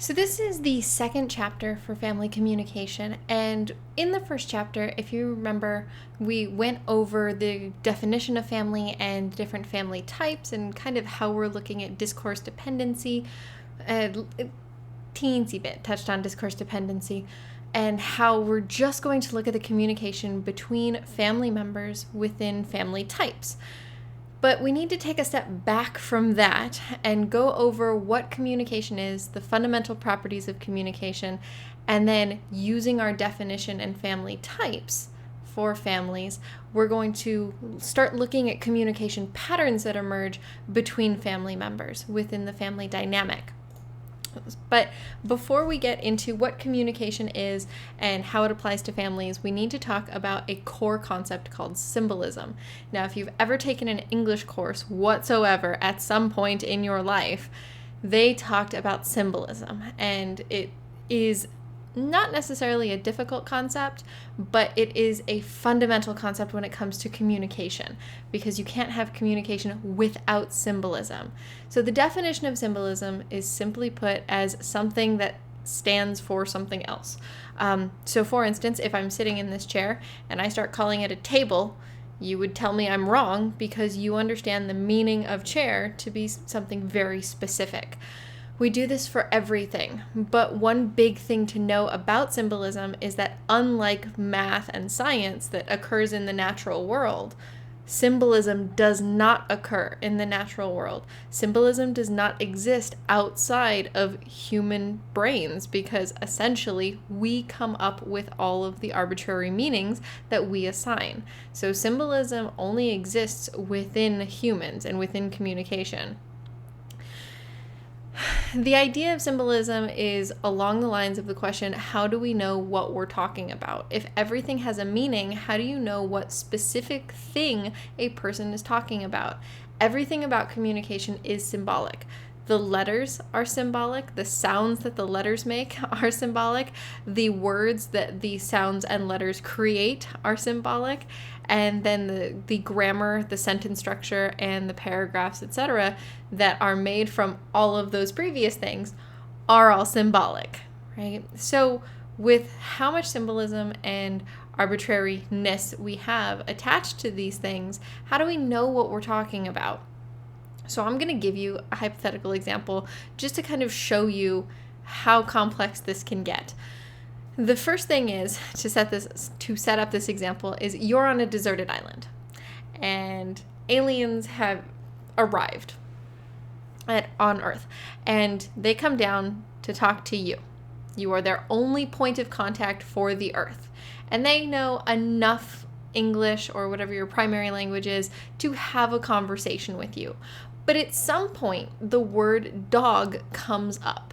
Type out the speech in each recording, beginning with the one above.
So this is the second chapter for family communication. And in the first chapter, if you remember, we went over the definition of family and different family types and kind of how we're looking at discourse dependency. Teensy bit touched on discourse dependency and how we're just going to look at the communication between family members within family types. But we need to take a step back from that and go over what communication is, the fundamental properties of communication, and then using our definition and family types for families, we're going to start looking at communication patterns that emerge between family members within the family dynamic. But before we get into what communication is and how it applies to families, we need to talk about a core concept called symbolism. Now, if you've ever taken an English course whatsoever at some point in your life, they talked about symbolism, and it is not necessarily a difficult concept, but it is a fundamental concept when it comes to communication, because you can't have communication without symbolism. So the definition of symbolism is simply put as something that stands for something else. So for instance, if I'm sitting in this chair and I start calling it a table, you would tell me I'm wrong because you understand the meaning of chair to be something very specific. We do this for everything, but one big thing to know about symbolism is that unlike math and science that occurs in the natural world, symbolism does not occur in the natural world. Symbolism does not exist outside of human brains because essentially we come up with all of the arbitrary meanings that we assign. So symbolism only exists within humans and within communication. The idea of symbolism is along the lines of the question, how do we know what we're talking about? If everything has a meaning, how do you know what specific thing a person is talking about? Everything about communication is symbolic. The letters are symbolic. The sounds that the letters make are symbolic. The words that the sounds and letters create are symbolic. And then the grammar, the sentence structure, and the paragraphs, etc., that are made from all of those previous things are all symbolic, right? So with how much symbolism and arbitrariness we have attached to these things, how do we know what we're talking about? So I'm going to give you a hypothetical example just to kind of show you how complex this can get. The first thing is to set up this example is you're on a deserted island and aliens have arrived on Earth and they come down to talk to you. You are their only point of contact for the Earth, and they know enough English or whatever your primary language is to have a conversation with you. But at some point, the word dog comes up,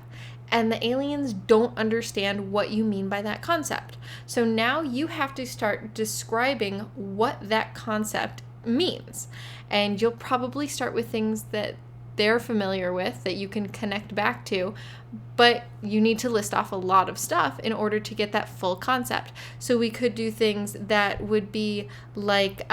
and the aliens don't understand what you mean by that concept. So now you have to start describing what that concept means. And you'll probably start with things that they're familiar with, that you can connect back to, but you need to list off a lot of stuff in order to get that full concept. So we could do things that would be like,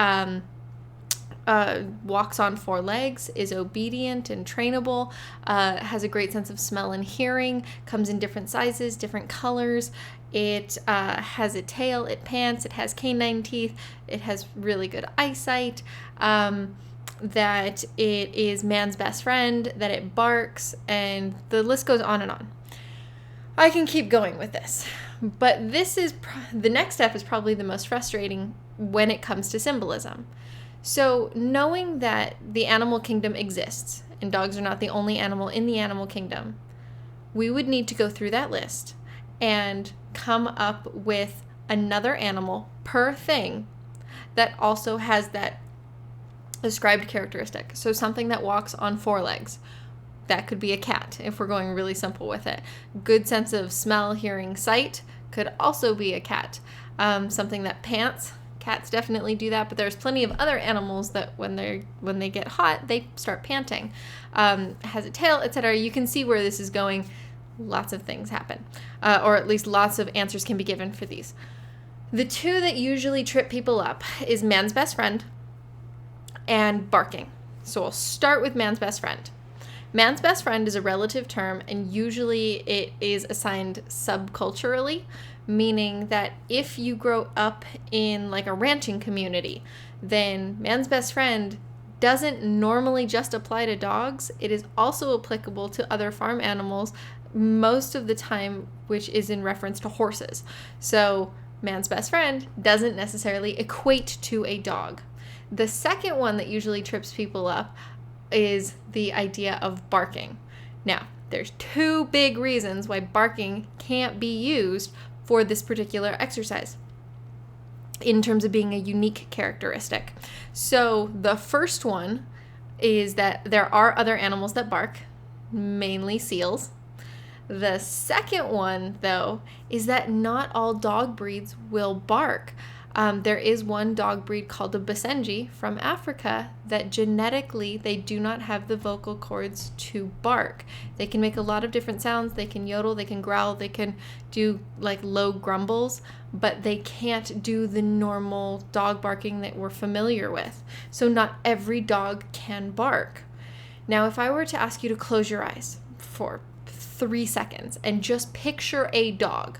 walks on four legs, is obedient and trainable, has a great sense of smell and hearing, comes in different sizes, different colors. It has a tail, it pants, it has canine teeth, it has really good eyesight, that it is man's best friend, that it barks, and the list goes on and on. I can keep going with this, but this is the next step is probably the most frustrating when it comes to symbolism. So knowing that the animal kingdom exists, and dogs are not the only animal in the animal kingdom, we would need to go through that list and come up with another animal per thing that also has that ascribed characteristic. So something that walks on four legs. That could be a cat if we're going really simple with it. Good sense of smell, hearing, sight could also be a cat. Something that pants. Cats definitely do that, but there's plenty of other animals that when they get hot, they start panting. Has a tail, etc. You can see where this is going. Lots of things happen, or at least lots of answers can be given for these. The two that usually trip people up is man's best friend and barking. So I'll start with man's best friend. Man's best friend is a relative term, and usually it is assigned subculturally, meaning that if you grow up in like a ranching community, then man's best friend doesn't normally just apply to dogs. It is also applicable to other farm animals most of the time, which is in reference to horses. So man's best friend doesn't necessarily equate to a dog. The second one that usually trips people up is the idea of barking. Now, there's two big reasons why barking can't be used for this particular exercise in terms of being a unique characteristic. So the first one is that there are other animals that bark, mainly seals. The second one, though, is that not all dog breeds will bark. There is one dog breed called a Basenji from Africa that genetically they do not have the vocal cords to bark. They can make a lot of different sounds. They can yodel, they can growl, they can do like low grumbles, but they can't do the normal dog barking that we're familiar with. So not every dog can bark. Now, if I were to ask you to close your eyes for 3 seconds and just picture a dog,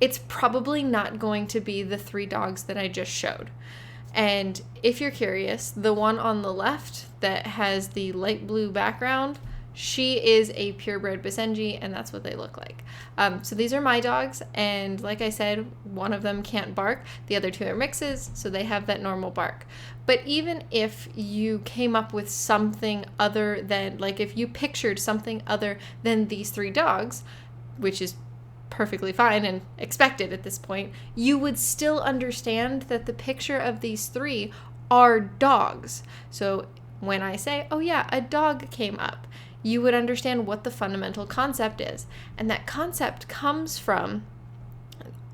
it's probably not going to be the 3 dogs that I just showed. And if you're curious, the one on the left that has the light blue background, she is a purebred Basenji, and that's what they look like. So these are my dogs, and like I said, one of them can't bark. The other 2 are mixes, so they have that normal bark. But even if you came up with something other than, like if you pictured something other than these 3 dogs, which is perfectly fine and expected at this point, you would still understand that the picture of these 3 are dogs. So when I say, oh yeah, a dog came up, you would understand what the fundamental concept is. And that concept comes from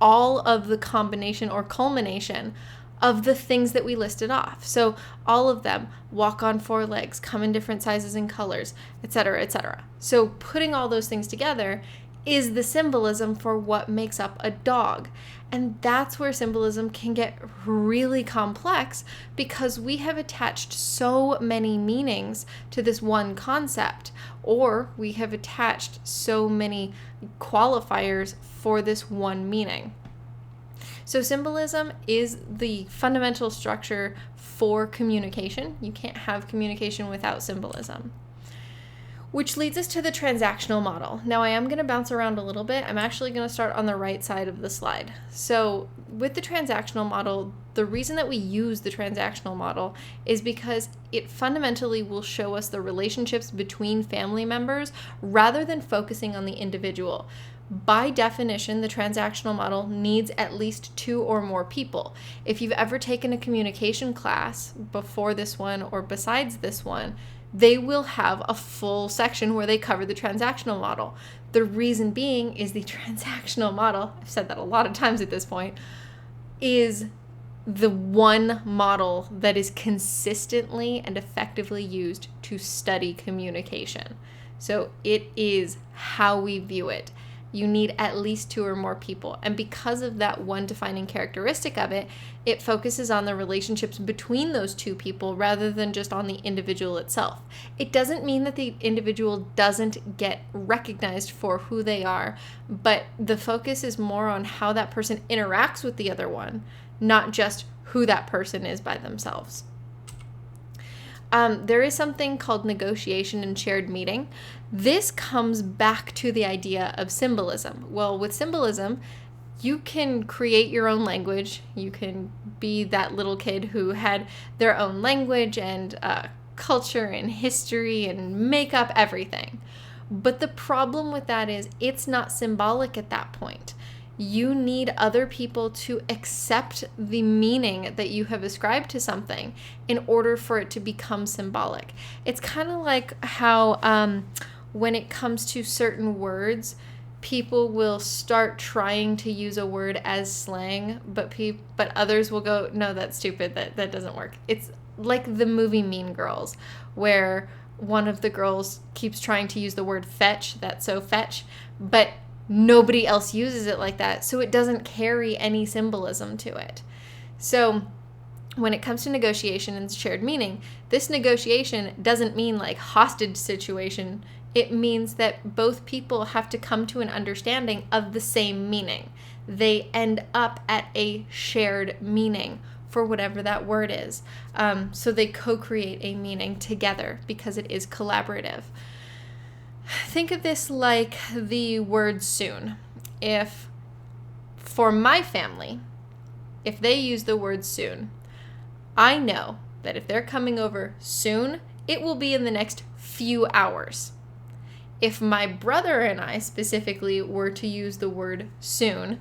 all of the combination or culmination of the things that we listed off. So all of them walk on 4 legs, come in different sizes and colors, etc., etc. So putting all those things together is the symbolism for what makes up a dog. And that's where symbolism can get really complex, because we have attached so many meanings to this one concept, or we have attached so many qualifiers for this one meaning. So symbolism is the fundamental structure for communication. You can't have communication without symbolism. Which leads us to the transactional model. Now I am going to bounce around a little bit. I'm actually going to start on the right side of the slide. So with the transactional model, the reason that we use the transactional model is because it fundamentally will show us the relationships between family members rather than focusing on the individual. By definition, the transactional model needs at least 2 or more people. If you've ever taken a communication class before this one or besides this one, they will have a full section where they cover the transactional model. The reason being is the transactional model, I've said that a lot of times at this point, is the one model that is consistently and effectively used to study communication. So it is how we view it. You need at least 2 or more people. And because of that one defining characteristic of it, it focuses on the relationships between those 2 people rather than just on the individual itself. It doesn't mean that the individual doesn't get recognized for who they are, but the focus is more on how that person interacts with the other one, not just who that person is by themselves. There is something called negotiation and shared meaning. This comes back to the idea of symbolism. Well, with symbolism, you can create your own language. You can be that little kid who had their own language and culture and history and make up everything. But the problem with that is it's not symbolic at that point. You need other people to accept the meaning that you have ascribed to something in order for it to become symbolic. It's kind of like how when it comes to certain words, people will start trying to use a word as slang, but others will go, no, that's stupid, that doesn't work. It's like the movie Mean Girls, where one of the girls keeps trying to use the word fetch, that's so fetch, but nobody else uses it like that, so it doesn't carry any symbolism to it. So when it comes to negotiation and shared meaning, this negotiation doesn't mean like hostage situation. It means that both people have to come to an understanding of the same meaning. They end up at a shared meaning for whatever that word is. So they co-create a meaning together because it is collaborative. Think of this like the word soon. If, for my family, if they use the word soon, I know that if they're coming over soon, it will be in the next few hours. If my brother and I specifically were to use the word soon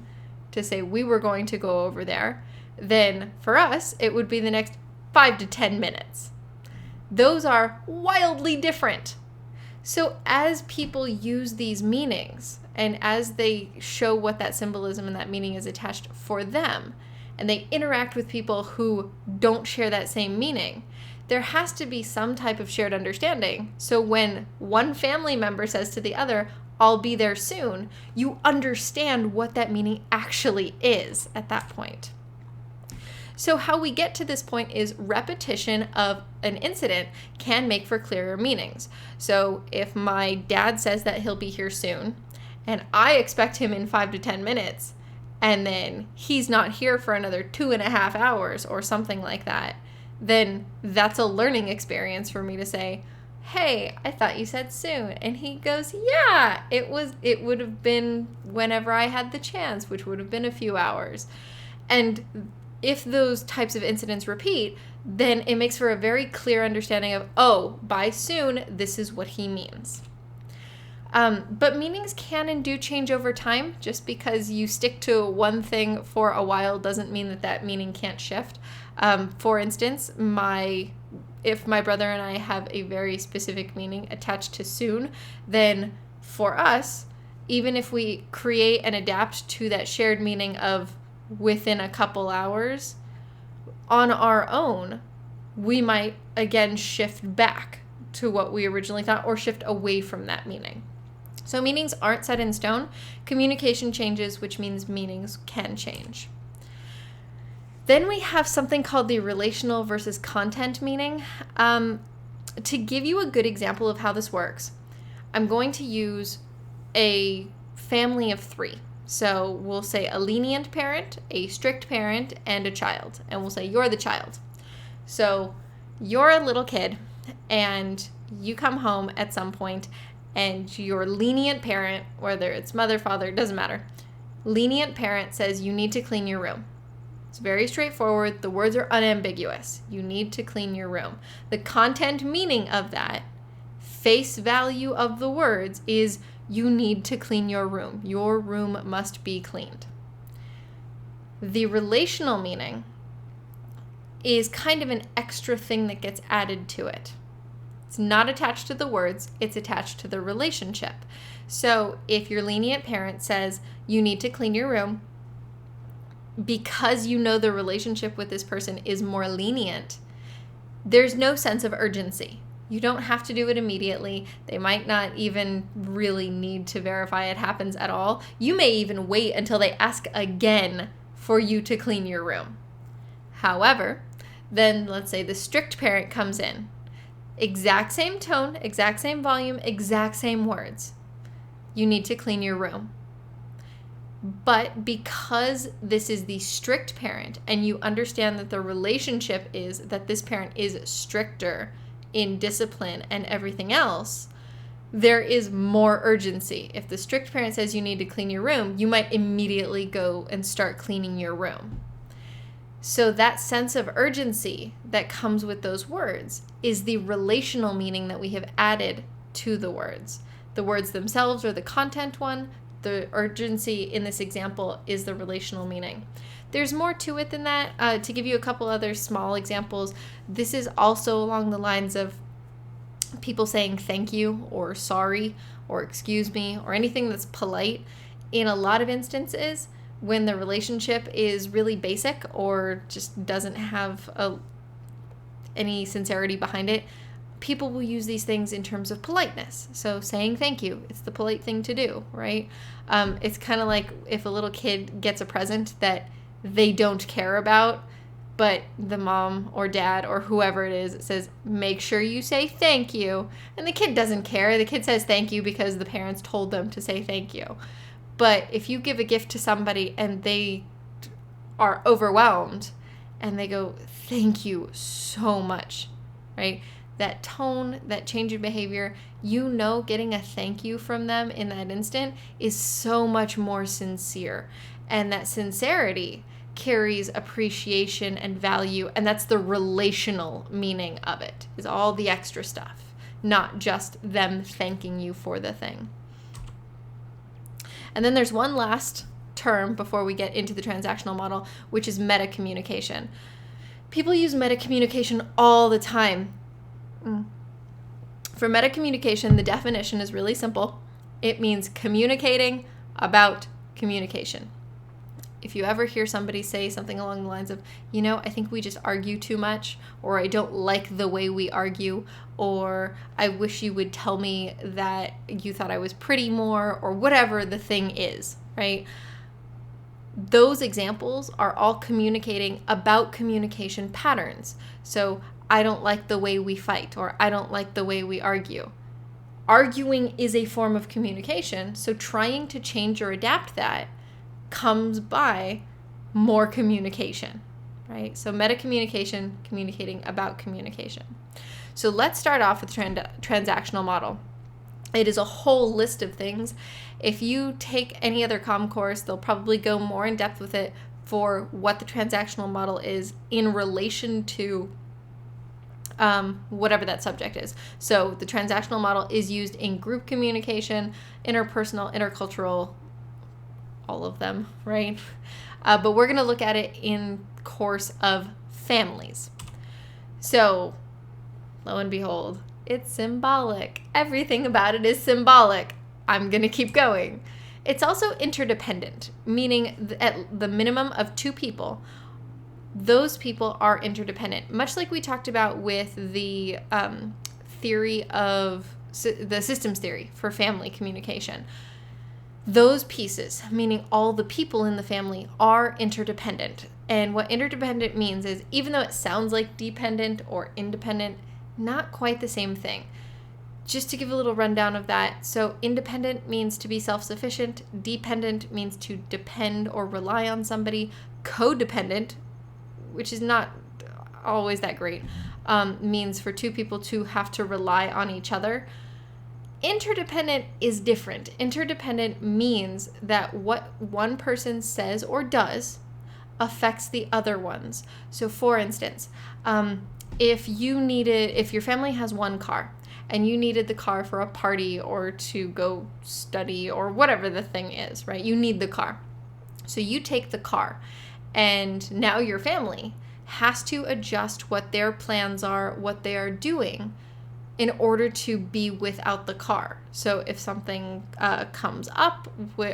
to say we were going to go over there, then for us, it would be the next 5 to 10 minutes. Those are wildly different. So as people use these meanings and as they show what that symbolism and that meaning is attached for them, and they interact with people who don't share that same meaning, there has to be some type of shared understanding. So when one family member says to the other, I'll be there soon, you understand what that meaning actually is at that point. So how we get to this point is repetition of an incident can make for clearer meanings. So if my dad says that he'll be here soon, and I expect him in 5 to 10 minutes, and then he's not here for another 2.5 hours or something like that, then that's a learning experience for me to say, hey, I thought you said soon. And he goes, yeah, it would have been whenever I had the chance, which would have been a few hours. And if those types of incidents repeat, then it makes for a very clear understanding of, oh, by soon, this is what he means. But meanings can and do change over time. Just because you stick to one thing for a while doesn't mean that that meaning can't shift. For instance, if my brother and I have a very specific meaning attached to soon, then for us, even if we create and adapt to that shared meaning of within a couple hours, on our own, we might again shift back to what we originally thought or shift away from that meaning. So meanings aren't set in stone. Communication changes, which means meanings can change. Then we have something called the relational versus content meaning. To give you a good example of how this works, I'm going to use a family of 3. So we'll say a lenient parent, a strict parent, and a child. And we'll say you're the child. So you're a little kid and you come home at some point and your lenient parent, whether it's mother, father, it doesn't matter. Lenient parent says you need to clean your room. It's very straightforward. The words are unambiguous. You need to clean your room. The content meaning of that, face value of the words, is you need to clean your room. Your room must be cleaned. The relational meaning is kind of an extra thing that gets added to it. It's not attached to the words, it's attached to the relationship. So if your lenient parent says you need to clean your room, because you know the relationship with this person is more lenient, there's no sense of urgency. You don't have to do it immediately. They might not even really need to verify it happens at all. You may even wait until they ask again for you to clean your room. However, then let's say the strict parent comes in. Exact same tone, exact same volume, exact same words. You need to clean your room. But because this is the strict parent and you understand that the relationship is that this parent is stricter in discipline and everything else, there is more urgency. If the strict parent says you need to clean your room, you might immediately go and start cleaning your room. So that sense of urgency that comes with those words is the relational meaning that we have added to the words. The words themselves are the content one. The urgency in this example is the relational meaning. There's more to it than that. To give you a couple other small examples, this is also along the lines of people saying thank you or sorry or excuse me or anything that's polite. In a lot of instances, when the relationship is really basic or just doesn't have any sincerity behind it, people will use these things in terms of politeness. So saying thank you, it's the polite thing to do, right? It's kind of like if a little kid gets a present that they don't care about, but the mom or dad or whoever it is says, make sure you say thank you. And the kid doesn't care. The kid says thank you because the parents told them to say thank you. But if you give a gift to somebody and they are overwhelmed and they go, thank you so much, right? That tone, that change of behavior, getting a thank you from them in that instant is so much more sincere. And that sincerity carries appreciation and value, and that's the relational meaning of it, is all the extra stuff, not just them thanking you for the thing. And then there's one last term before we get into the transactional model, which is meta-communication. People use meta-communication all the time. For meta-communication, the definition is really simple. It means communicating about communication. If you ever hear somebody say something along the lines of, I think we just argue too much, or I don't like the way we argue, or I wish you would tell me that you thought I was pretty more, or whatever the thing is, right? Those examples are all communicating about communication patterns. So I don't like the way we fight, or I don't like the way we argue. Arguing is a form of communication, so trying to change or adapt that comes by more communication, right? So meta-communication, communicating about communication. So let's start off with transactional model. It is a whole list of things. If you take any other comm course, they'll probably go more in depth with it for what the transactional model is in relation to whatever that subject is. So the transactional model is used in group communication, interpersonal, intercultural, all of them, right? But we're going to look at it in course of families. So, lo and behold, it's symbolic. Everything about it is symbolic. I'm going to keep going. It's also interdependent, meaning at the minimum of two people, those people are interdependent. Much like we talked about with the theory of the systems theory for family communication. Those pieces, meaning all the people in the family, are interdependent. And what interdependent means is, even though it sounds like dependent or independent, not quite the same thing. Just to give a little rundown of that, so independent means to be self-sufficient, dependent means to depend or rely on somebody, codependent, which is not always that great, means for two people to have to rely on each other. Interdependent is different. Interdependent means that what one person says or does affects the other ones. So for instance, if your family has one car and you needed the car for a party or to go study or whatever the thing is, right? You need the car. So you take the car, and now your family has to adjust what their plans are, what they are doing, in order to be without the car. So if something comes up,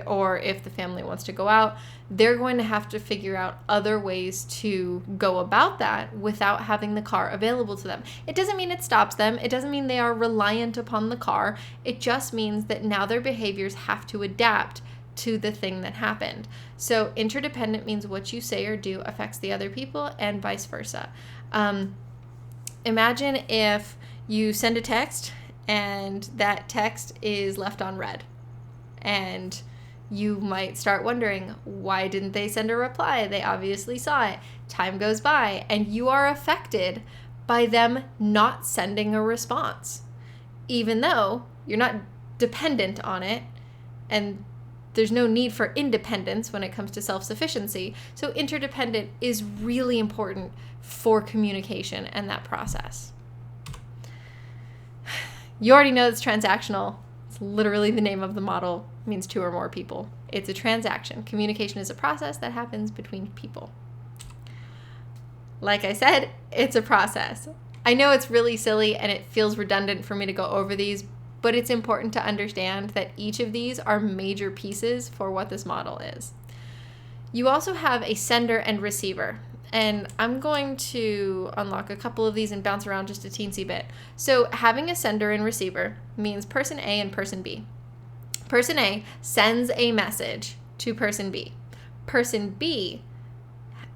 or if the family wants to go out, they're going to have to figure out other ways to go about that without having the car available to them. It doesn't mean it stops them. It doesn't mean they are reliant upon the car. It just means that now their behaviors have to adapt to the thing that happened. So interdependent means what you say or do affects the other people, and vice versa. Imagine if you send a text and that text is left on read, and you might start wondering, why didn't they send a reply? They obviously saw it. Time goes by and you are affected by them not sending a response, even though you're not dependent on it, and there's no need for independence when it comes to self-sufficiency. So interdependent is really important for communication and that process. You already know it's transactional. It's literally the name of the model. It means two or more people. It's a transaction. Communication is a process that happens between people. Like I said, it's a process. I know it's really silly and it feels redundant for me to go over these, but it's important to understand that each of these are major pieces for what this model is. You also have a sender and receiver. And I'm going to unlock a couple of these and bounce around just a teensy bit. So having a sender and receiver means person A and person B. Person A sends a message to person B. Person B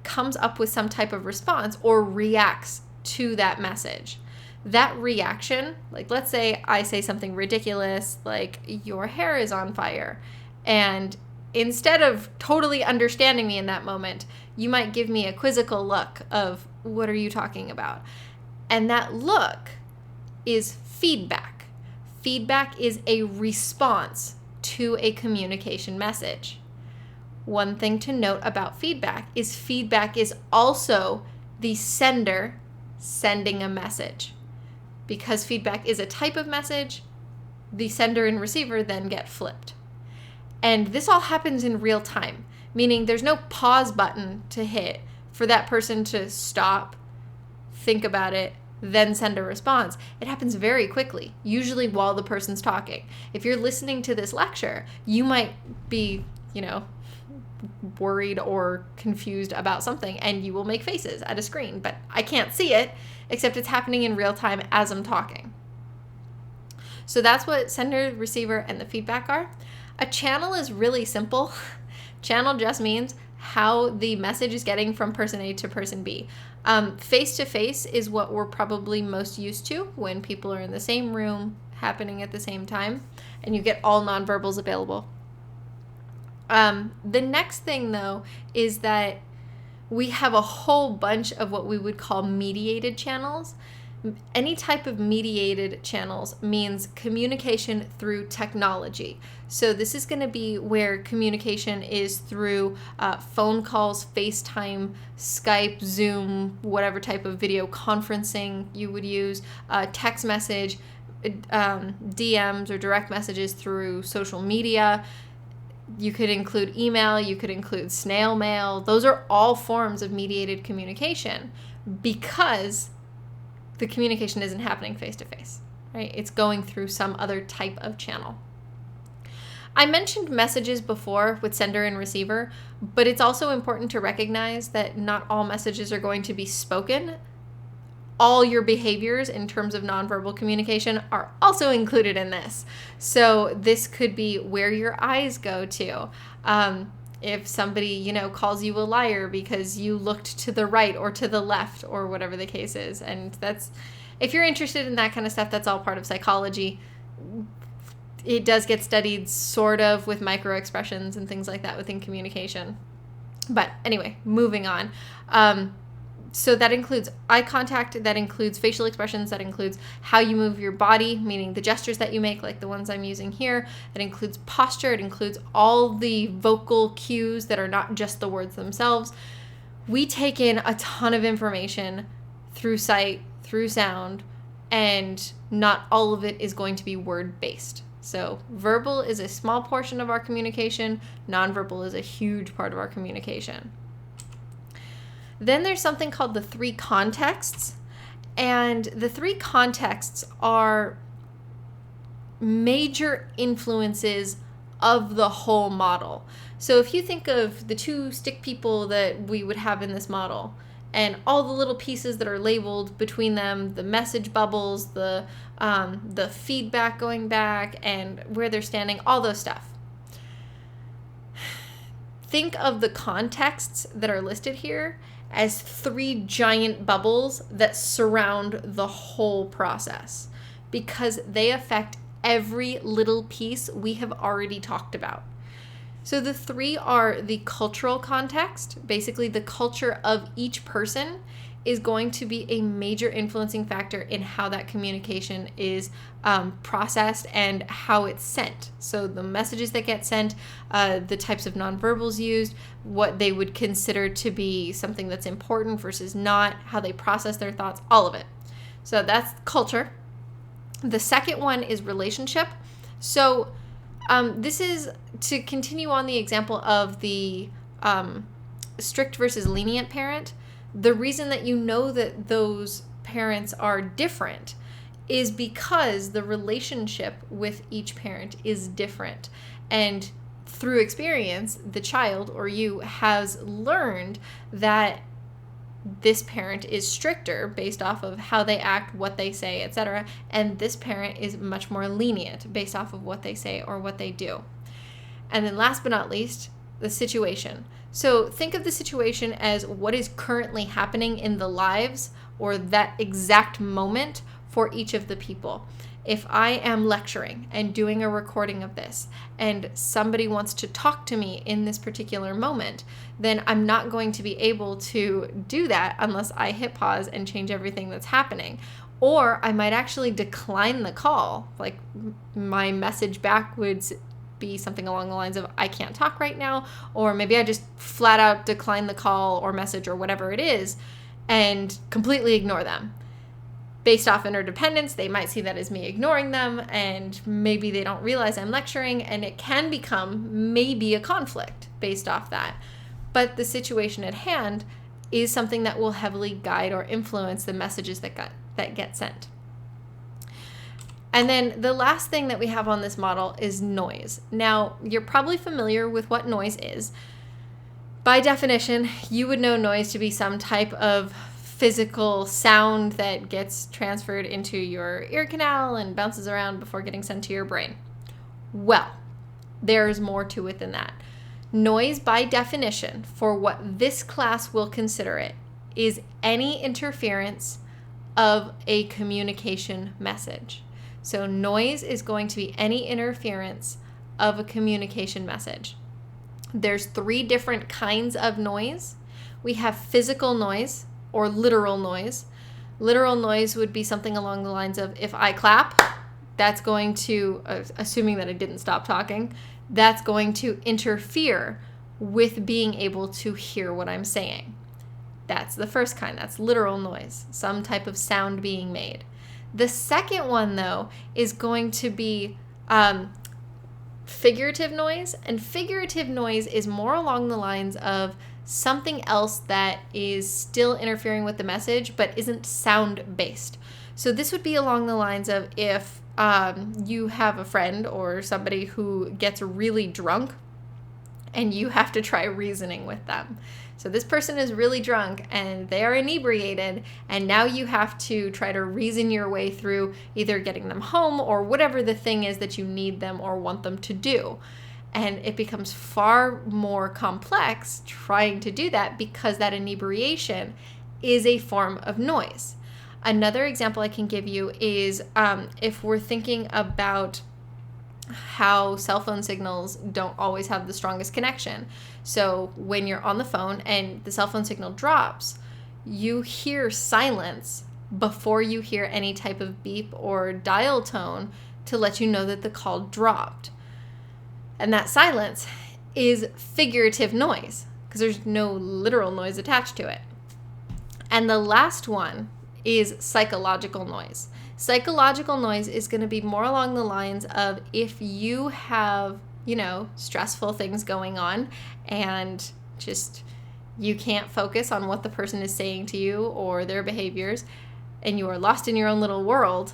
comes up with some type of response or reacts to that message. That reaction, like let's say I say something ridiculous like your hair is on fire, and instead of totally understanding me in that moment, you might give me a quizzical look of what are you talking about? And that look is feedback. Feedback is a response to a communication message. One thing to note about feedback is also the sender sending a message. Because feedback is a type of message, the sender and receiver then get flipped. And this all happens in real time, meaning there's no pause button to hit for that person to stop, think about it, then send a response. It happens very quickly, usually while the person's talking. If you're listening to this lecture, you might be, worried or confused about something, and you will make faces at a screen, but I can't see it, except it's happening in real time as I'm talking. So that's what sender, receiver, and the feedback are. A channel is really simple. Channel just means how the message is getting from person A to person B. Face-to-face is what we're probably most used to when people are in the same room happening at the same time, and you get all nonverbals available. The next thing, though, is that we have a whole bunch of what we would call mediated channels. Any type of mediated channels means communication through technology. So this is going to be where communication is through phone calls, FaceTime, Skype, Zoom, whatever type of video conferencing you would use, text message, DMs or direct messages through social media. You could include email, you could include snail mail. Those are all forms of mediated communication because the communication isn't happening face-to-face, right? It's going through some other type of channel. I mentioned messages before with sender and receiver, but it's also important to recognize that not all messages are going to be spoken. All your behaviors in terms of nonverbal communication are also included in this. So this could be where your eyes go to. If somebody, calls you a liar because you looked to the right or to the left or whatever the case is. And if you're interested in that kind of stuff, that's all part of psychology. It does get studied sort of with microexpressions and things like that within communication. But anyway, moving on. So that includes eye contact, that includes facial expressions, that includes how you move your body, meaning the gestures that you make, like the ones I'm using here. It includes posture. It includes all the vocal cues that are not just the words themselves. We take in a ton of information through sight, through sound, and not all of it is going to be word-based. So verbal is a small portion of our communication. Nonverbal is a huge part of our communication. Then there's something called the three contexts, and the three contexts are major influences of the whole model. So if you think of the two stick people that we would have in this model, and all the little pieces that are labeled between them, the message bubbles, the feedback going back, and where they're standing, all those stuff. Think of the contexts that are listed here as three giant bubbles that surround the whole process because they affect every little piece we have already talked about. So the three are the cultural context. Basically, the culture of each person is going to be a major influencing factor in how that communication is processed and how it's sent. So the messages that get sent, the types of nonverbals used, what they would consider to be something that's important versus not, how they process their thoughts, all of it. So that's culture. The second one is relationship. So this is to continue on the example of the strict versus lenient parent. The reason that you know that those parents are different is because the relationship with each parent is different. And through experience, the child or you has learned that this parent is stricter based off of how they act, what they say, etc. And this parent is much more lenient based off of what they say or what they do. And then last but not least, the situation. So think of the situation as what is currently happening in the lives or that exact moment for each of the people. If I am lecturing and doing a recording of this and somebody wants to talk to me in this particular moment, then I'm not going to be able to do that unless I hit pause and change everything that's happening. Or I might actually decline the call. Like my message back would be something along the lines of, I can't talk right now, or maybe I just flat out decline the call or message or whatever it is and completely ignore them. Based off interdependence, they might see that as me ignoring them, and maybe they don't realize I'm lecturing, and it can become maybe a conflict based off that. But the situation at hand is something that will heavily guide or influence the messages that get sent. And then the last thing that we have on this model is noise. Now, you're probably familiar with what noise is. By definition, you would know noise to be some type of physical sound that gets transferred into your ear canal and bounces around before getting sent to your brain. Well, there's more to it than that. Noise, by definition, for what this class will consider it, is any interference of a communication message. So noise is going to be any interference of a communication message. There's 3 different kinds of noise. We have physical noise, or literal noise. Literal noise would be something along the lines of, if I clap, that's going to, assuming that I didn't stop talking, that's going to interfere with being able to hear what I'm saying. That's the first kind. That's literal noise, some type of sound being made. The second one, though, is going to be figurative noise. And figurative noise is more along the lines of something else that is still interfering with the message but isn't sound-based. So this would be along the lines of if you have a friend or somebody who gets really drunk and you have to try reasoning with them. So this person is really drunk and they are inebriated, and now you have to try to reason your way through either getting them home or whatever the thing is that you need them or want them to do. And it becomes far more complex trying to do that because that inebriation is a form of noise. Another example I can give you is if we're thinking about how cell phone signals don't always have the strongest connection. So when you're on the phone and the cell phone signal drops, you hear silence before you hear any type of beep or dial tone to let you know that the call dropped. And that silence is figurative noise because there's no literal noise attached to it. And the last one is psychological noise. Psychological noise is going to be more along the lines of if you have, stressful things going on and just you can't focus on what the person is saying to you or their behaviors and you are lost in your own little world.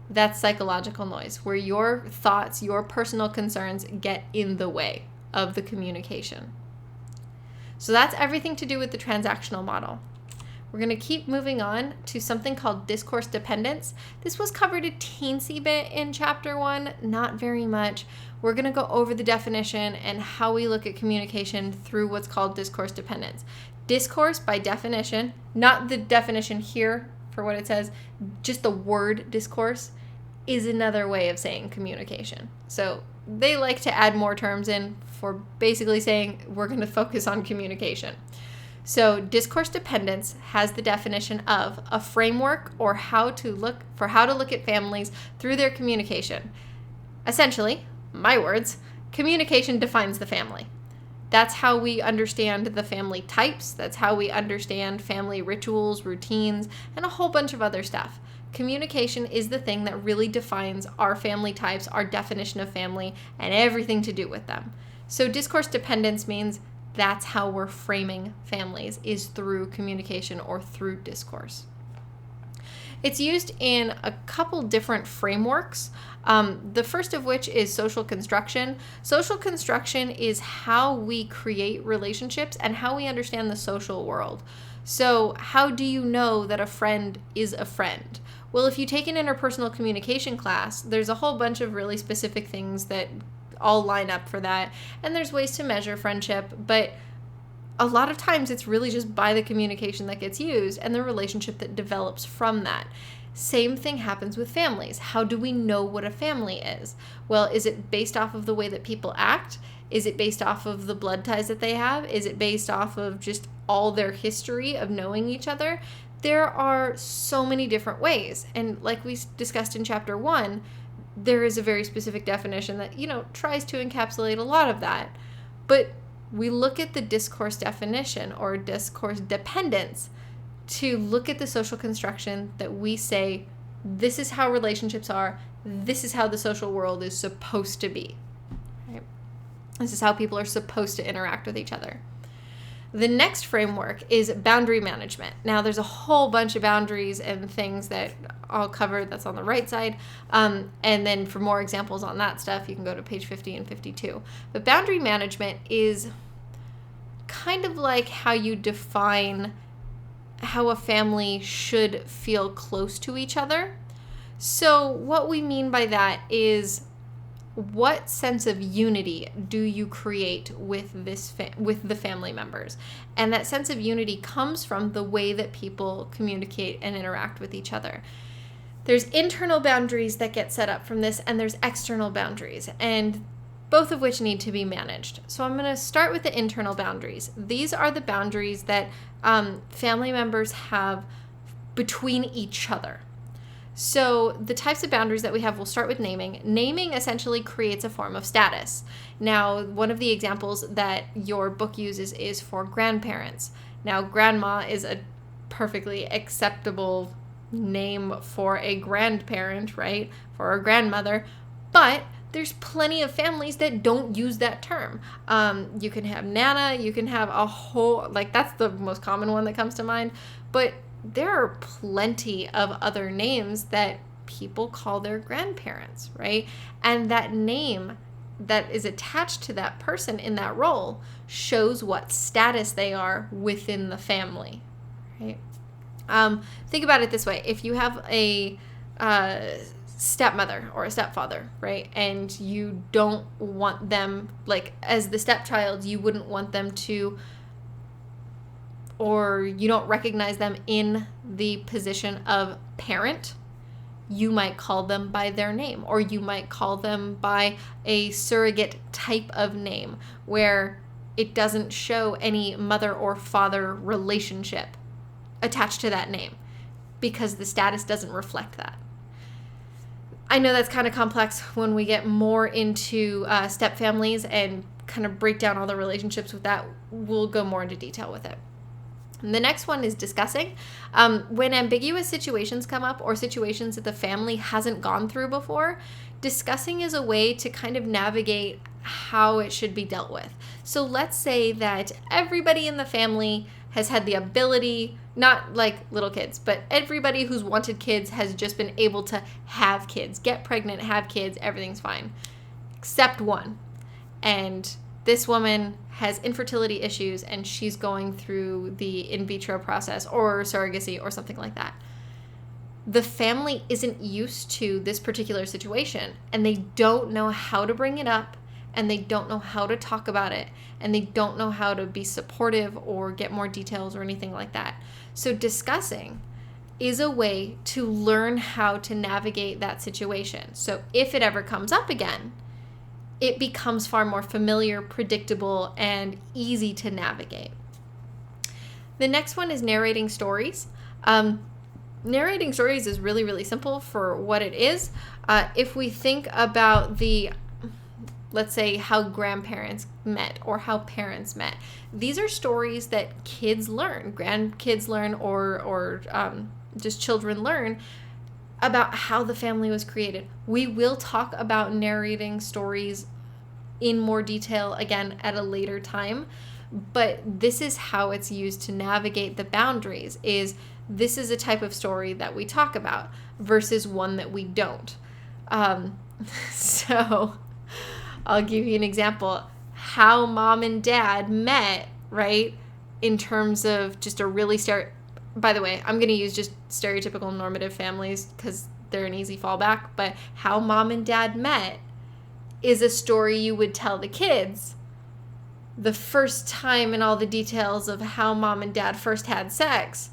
That's psychological noise, where your thoughts, your personal concerns get in the way of the communication. So that's everything to do with the transactional model. We're going to keep moving on to something called discourse dependence. This was covered a teensy bit in chapter 1, not very much. We're going to go over the definition and how we look at communication through what's called discourse dependence. Discourse, by definition, not the definition here for what it says, just the word discourse is another way of saying communication. So they like to add more terms in for basically saying we're going to focus on communication. So discourse dependence has the definition of a framework or how to look at families through their communication. Essentially, my words, communication defines the family. That's how we understand the family types. That's how we understand family rituals, routines, and a whole bunch of other stuff. Communication is the thing that really defines our family types, our definition of family, and everything to do with them. So discourse dependence means that's how we're framing families, is through communication or through discourse. It's used in a couple different frameworks. The first of which is social construction. Social construction is how we create relationships and how we understand the social world. So how do you know that a friend is a friend? Well, if you take an interpersonal communication class, there's a whole bunch of really specific things that all line up for that. And there's ways to measure friendship, but a lot of times it's really just by the communication that gets used and the relationship that develops from that. Same thing happens with families. How do we know what a family is? Well, is it based off of the way that people act? Is it based off of the blood ties that they have? Is it based off of just all their history of knowing each other? There are so many different ways. And like we discussed in chapter 1, there is a very specific definition that, tries to encapsulate a lot of that. But we look at the discourse definition or discourse dependence to look at the social construction that we say, this is how relationships are, this is how the social world is supposed to be. Right? This is how people are supposed to interact with each other. The next framework is boundary management. Now, there's a whole bunch of boundaries and things that I'll cover that's on the right side. And then for more examples on that stuff, you can go to page 50 and 52. But boundary management is kind of like how you define how a family should feel close to each other. So what we mean by that is, what sense of unity do you create with with the family members? And that sense of unity comes from the way that people communicate and interact with each other. There's internal boundaries that get set up from this, and there's external boundaries, and both of which need to be managed. So I'm going to start with the internal boundaries. These are the boundaries that family members have between each other. So the types of boundaries that we have, we'll start with naming. Naming essentially creates a form of status. Now, one of the examples that your book uses is for grandparents. Now, grandma is a perfectly acceptable name for a grandparent, right? For a grandmother. But there's plenty of families that don't use that term. You can have Nana, you can have a whole, that's the most common one that comes to mind. But there are plenty of other names that people call their grandparents, right? And that name that is attached to that person in that role shows what status they are within the family, right? Think about it this way. If you have a stepmother or a stepfather, right? And you don't want them, as the stepchild, you wouldn't want them to, or you don't recognize them in the position of parent, you might call them by their name, or you might call them by a surrogate type of name where it doesn't show any mother or father relationship attached to that name because the status doesn't reflect that. I know that's kind of complex when we get more into step families and kind of break down all the relationships with that. We'll go more into detail with it. And the next one is discussing. When ambiguous situations come up or situations that the family hasn't gone through before, discussing is a way to kind of navigate how it should be dealt with. So let's say that everybody in the family has had the ability, not like little kids, but everybody who's wanted kids has just been able to have kids, get pregnant, have kids, everything's fine, except one. And this woman has infertility issues and she's going through the in vitro process or surrogacy or something like that. The family isn't used to this particular situation and they don't know how to bring it up and they don't know how to talk about it and they don't know how to be supportive or get more details or anything like that. So discussing is a way to learn how to navigate that situation. So if it ever comes up again, it becomes far more familiar, predictable, and easy to navigate. The next one is narrating stories. Narrating stories is really, really simple for what it is. If we think about let's say how grandparents met or how parents met, these are stories that kids learn, grandkids learn, or just children learn about how the family was created. We will talk about narrating stories in more detail again at a later time, but this is how it's used to navigate the boundaries. This is a type of story that we talk about versus one that we don't. So I'll give you an example. How mom and dad met, right? In terms of just a really by the way, I'm going to use just stereotypical normative families because they're an easy fallback, but how mom and dad met is a story you would tell the kids the first time and all the details of how mom and dad first had sex,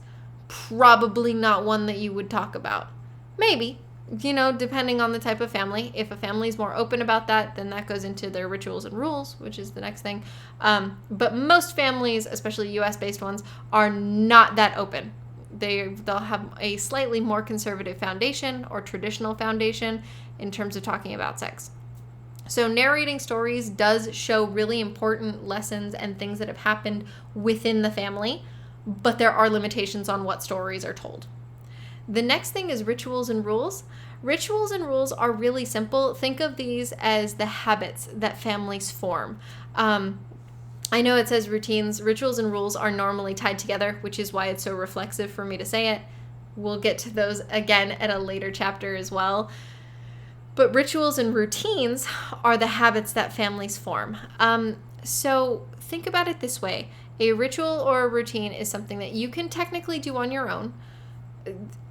probably not one that you would talk about. Maybe, depending on the type of family. If a family's more open about that, then that goes into their rituals and rules, which is the next thing. But most families, especially US-based ones, are not that open. They'll have a slightly more conservative foundation or traditional foundation in terms of talking about sex. So narrating stories does show really important lessons and things that have happened within the family, but there are limitations on what stories are told. The next thing is rituals and rules. Rituals and rules are really simple. Think of these as the habits that families form. I know it says routines. Rituals and rules are normally tied together, which is why it's so reflexive for me to say it. We'll get to those again at a later chapter as well. But rituals and routines are the habits that families form. So think about it this way. A ritual or a routine is something that you can technically do on your own.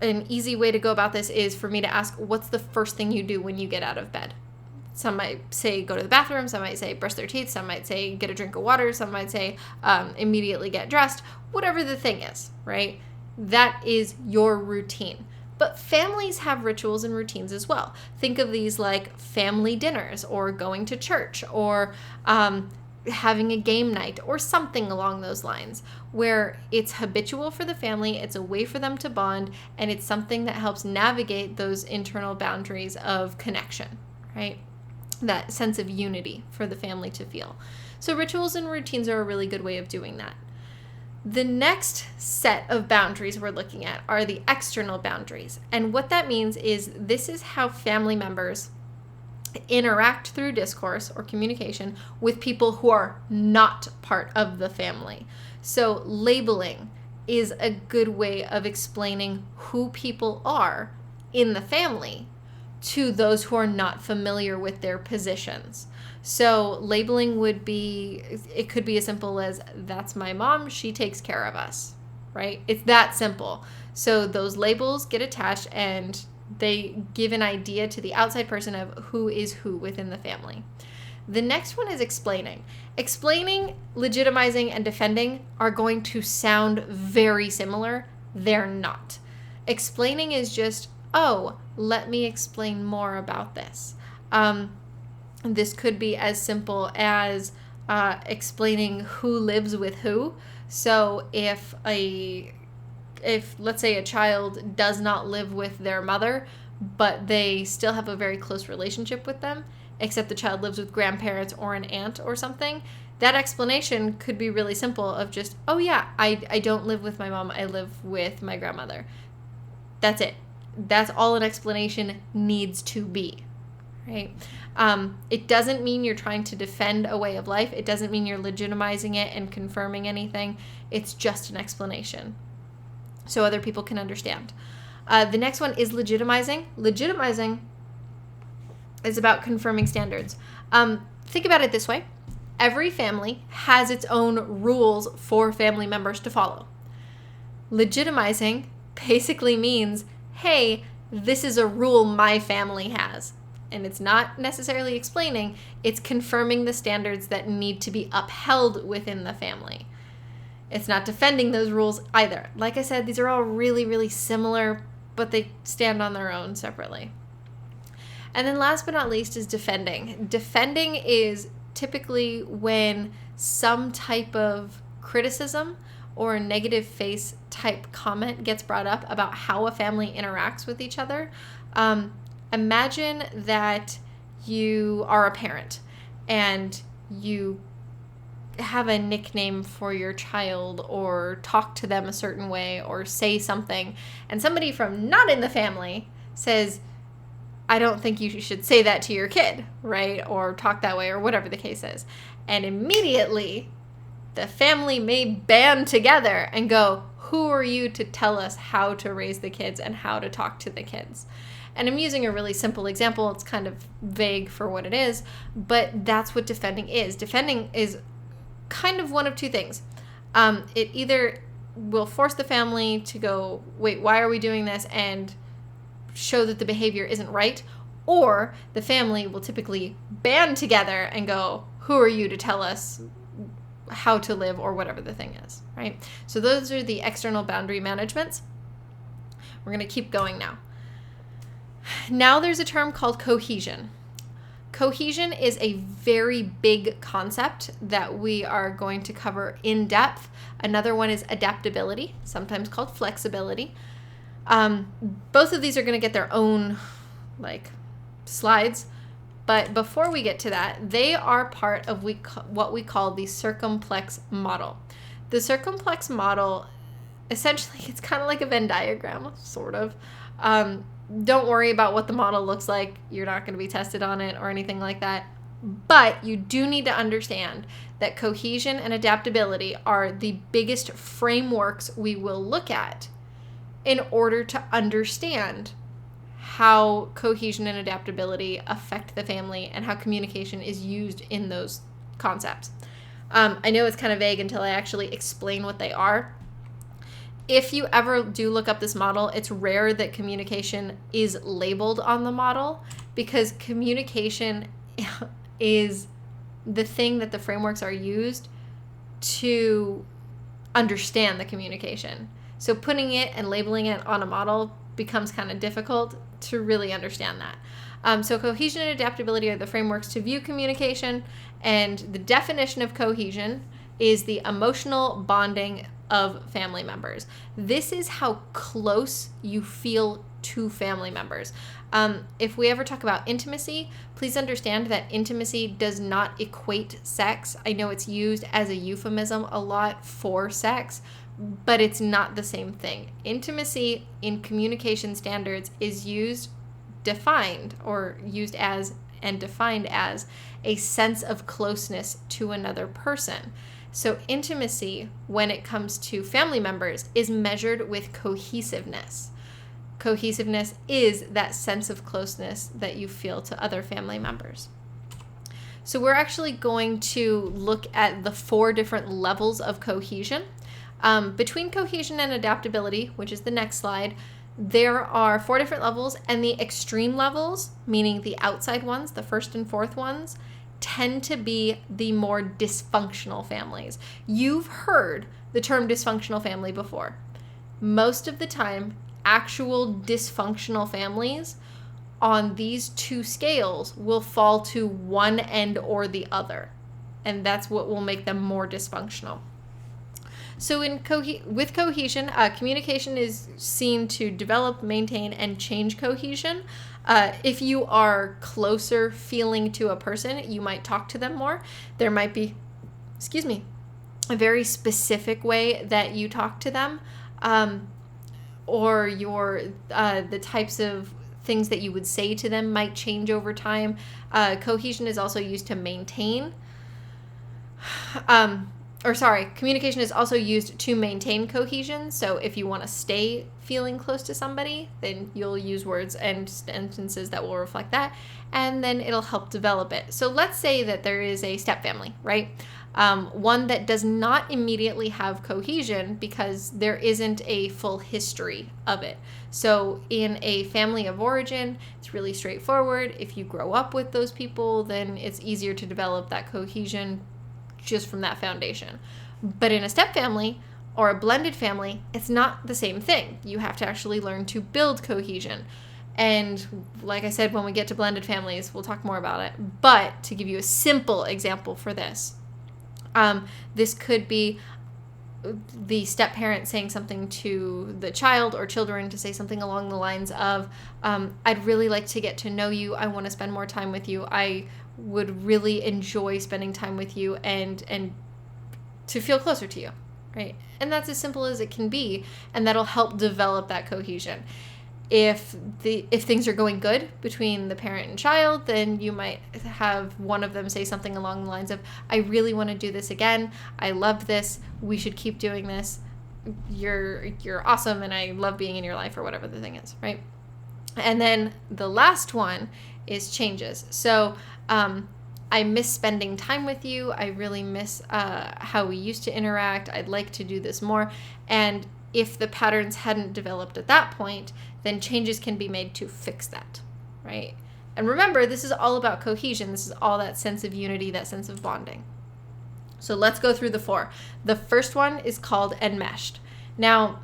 An easy way to go about this is for me to ask, what's the first thing you do when you get out of bed? Some might say go to the bathroom, some might say brush their teeth, some might say get a drink of water, some might say immediately get dressed, whatever the thing is, right? That is your routine. But families have rituals and routines as well. Think of these like family dinners or going to church or having a game night or something along those lines where it's habitual for the family, it's a way for them to bond, and it's something that helps navigate those internal boundaries of connection, right? That sense of unity for the family to feel. So rituals and routines are a really good way of doing that. The next set of boundaries we're looking at are the external boundaries. And what that means is this is how family members interact through discourse or communication with people who are not part of the family. So labeling is a good way of explaining who people are in the family to those who are not familiar with their positions. So labeling it could be as simple as, that's my mom, she takes care of us, right? It's that simple. So those labels get attached and they give an idea to the outside person of who is who within the family. The next one is explaining. Explaining, legitimizing, and defending are going to sound very similar. They're not. Explaining is just, oh, let me explain more about this. This could be as simple as explaining who lives with who. So if let's say a child does not live with their mother, but they still have a very close relationship with them, except the child lives with grandparents or an aunt or something, that explanation could be really simple of just, oh yeah, I don't live with my mom, I live with my grandmother. That's it. That's all an explanation needs to be, right? It doesn't mean you're trying to defend a way of life. It doesn't mean you're legitimizing it and confirming anything. It's just an explanation so other people can understand. The next one is legitimizing. Legitimizing is about confirming standards. Think about it this way. Every family has its own rules for family members to follow. Legitimizing basically means, hey, this is a rule my family has. And it's not necessarily explaining, it's confirming the standards that need to be upheld within the family. It's not defending those rules either. Like I said, these are all really, really similar, but they stand on their own separately. And then last but not least is defending. Defending is typically when some type of criticism or a negative face type comment gets brought up about how a family interacts with each other. Imagine that you are a parent and you have a nickname for your child or talk to them a certain way or say something, and somebody from not in the family says, I don't think you should say that to your kid, right? Or talk that way or whatever the case is. And immediately the family may band together and go, who are you to tell us how to raise the kids and how to talk to the kids? And I'm using a really simple example. It's kind of vague for what it is, but that's what defending is. Defending is kind of one of two things. It either will force the family to go, wait, why are we doing this? And show that the behavior isn't right. Or the family will typically band together and go, who are you to tell us how to live or whatever the thing is, right? So those are the external boundary managements. We're going to keep going now. Now there's a term called cohesion. Cohesion is a very big concept that we are going to cover in depth. Another one is adaptability, sometimes called flexibility. Both of these are going to get their own slides. But before we get to that, they are part of what we call the circumplex model. The circumplex model, essentially, it's kind of like a Venn diagram, sort of. Don't worry about what the model looks like. You're not going to be tested on it or anything like that. But you do need to understand that cohesion and adaptability are the biggest frameworks we will look at in order to understand how cohesion and adaptability affect the family and how communication is used in those concepts. I know it's kind of vague until I actually explain what they are. If you ever do look up this model, it's rare that communication is labeled on the model, because communication is the thing that the frameworks are used to understand the communication. So putting it and labeling it on a model becomes kind of difficult to really understand that. So cohesion and adaptability are the frameworks to view communication, and the definition of cohesion is the emotional bonding of family members. This is how close you feel to family members. If we ever talk about intimacy, please understand that intimacy does not equate sex. I know it's used as a euphemism a lot for sex, but it's not the same thing. Intimacy in communication standards is defined as a sense of closeness to another person. So intimacy, when it comes to family members, is measured with cohesiveness. Cohesiveness is that sense of closeness that you feel to other family members. So we're actually going to look at the 4 different levels of cohesion. Between cohesion and adaptability, which is the next slide, there are 4 different levels, and the extreme levels, meaning the outside ones, the first and fourth ones, tend to be the more dysfunctional families. You've heard the term dysfunctional family before. Most of the time, actual dysfunctional families on these 2 scales will fall to one end or the other, and that's what will make them more dysfunctional. So with cohesion, communication is seen to develop, maintain, and change cohesion. If you are closer feeling to a person, you might talk to them more. There might be, a very specific way that you talk to them, or the types of things that you would say to them might change over time. Cohesion is also used to maintain. Communication is also used to maintain cohesion. So if you want to stay feeling close to somebody, then you'll use words and sentences that will reflect that, and then it'll help develop it. So let's say that there is a step family, right? One that does not immediately have cohesion because there isn't a full history of it. So in a family of origin, it's really straightforward. If you grow up with those people, then it's easier to develop that cohesion just from that foundation. But in a step family or a blended family, it's not the same thing. You have to actually learn to build cohesion. And like I said, when we get to blended families, we'll talk more about it. But to give you a simple example for this, this could be the step parent saying something to the child, or children to say something along the lines of, I'd really like to get to know you. I want to spend more time with you. I would really enjoy spending time with you and to feel closer to you, right? And that's as simple as it can be, and that'll help develop that cohesion. If things are going good between the parent and child, then you might have one of them say something along the lines of, I really want to do this again. I love this. We should keep doing this. You're awesome, and I love being in your life, or whatever the thing is, right? And then the last one is changes. So I miss spending time with you. I really miss how we used to interact. I'd like to do this more. And if the patterns hadn't developed at that point, then changes can be made to fix that, right? And remember, this is all about cohesion. This is all that sense of unity, that sense of bonding. So let's go through the 4. The first one is called enmeshed. Now,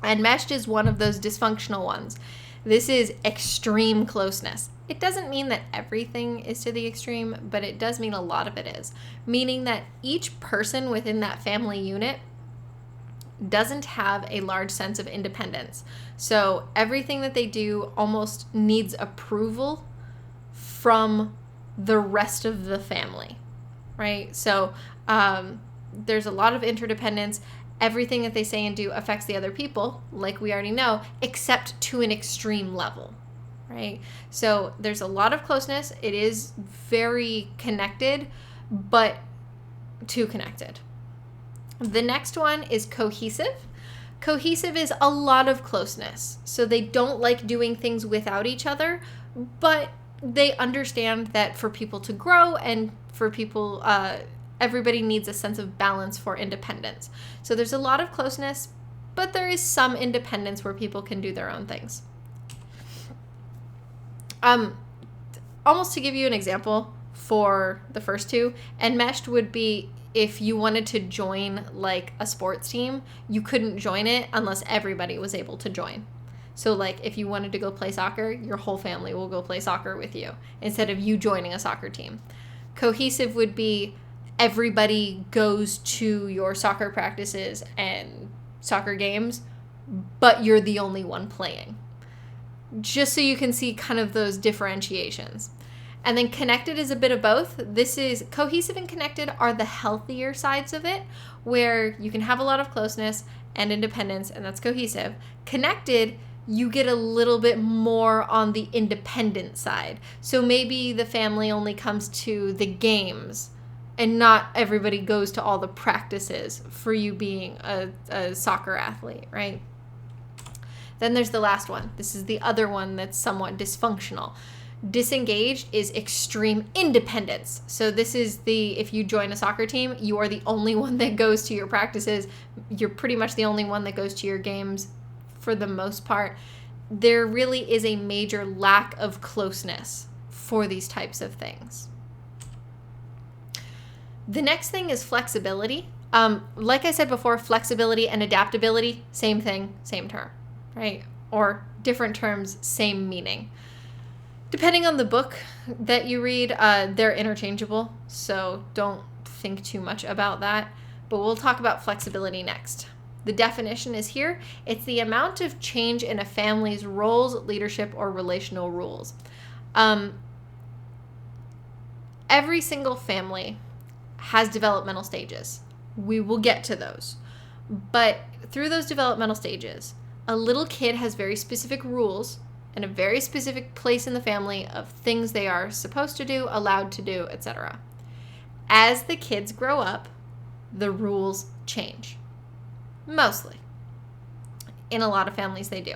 enmeshed is one of those dysfunctional ones. This is extreme closeness. It doesn't mean that everything is to the extreme, but it does mean a lot of it is. Meaning that each person within that family unit doesn't have a large sense of independence. So everything that they do almost needs approval from the rest of the family, right? So there's a lot of interdependence. Everything that they say and do affects the other people, like we already know, except to an extreme level, right? So there's a lot of closeness. It is very connected, but too connected. The next one is cohesive. Cohesive is a lot of closeness. So they don't like doing things without each other, but they understand that for people to grow and for people, everybody needs a sense of balance for independence. So there's a lot of closeness, but there is some independence where people can do their own things. Almost to give you an example for the first 2, enmeshed would be if you wanted to join like a sports team, you couldn't join it unless everybody was able to join. So like if you wanted to go play soccer, your whole family will go play soccer with you instead of you joining a soccer team. Cohesive would be everybody goes to your soccer practices and soccer games, but you're the only one playing. Just so you can see kind of those differentiations. And then connected is a bit of both. This is cohesive and connected are the healthier sides of it, where you can have a lot of closeness and independence, and that's cohesive. Connected, you get a little bit more on the independent side. So maybe the family only comes to the games and not everybody goes to all the practices for you being a soccer athlete, right? Then there's the last one. This is the other one that's somewhat dysfunctional. Disengaged is extreme independence. So this is if you join a soccer team, you are the only one that goes to your practices. You're pretty much the only one that goes to your games for the most part. There really is a major lack of closeness for these types of things. The next thing is flexibility. Like I said before, flexibility and adaptability, same thing, same term, right? Or different terms, same meaning. Depending on the book that you read, they're interchangeable, so don't think too much about that. But we'll talk about flexibility next. The definition is here. It's the amount of change in a family's roles, leadership, or relational rules. Every single family has developmental stages. We will get to those. But through those developmental stages, a little kid has very specific rules and a very specific place in the family of things they are supposed to do, allowed to do, etc. As the kids grow up, the rules change. Mostly. In a lot of families, they do.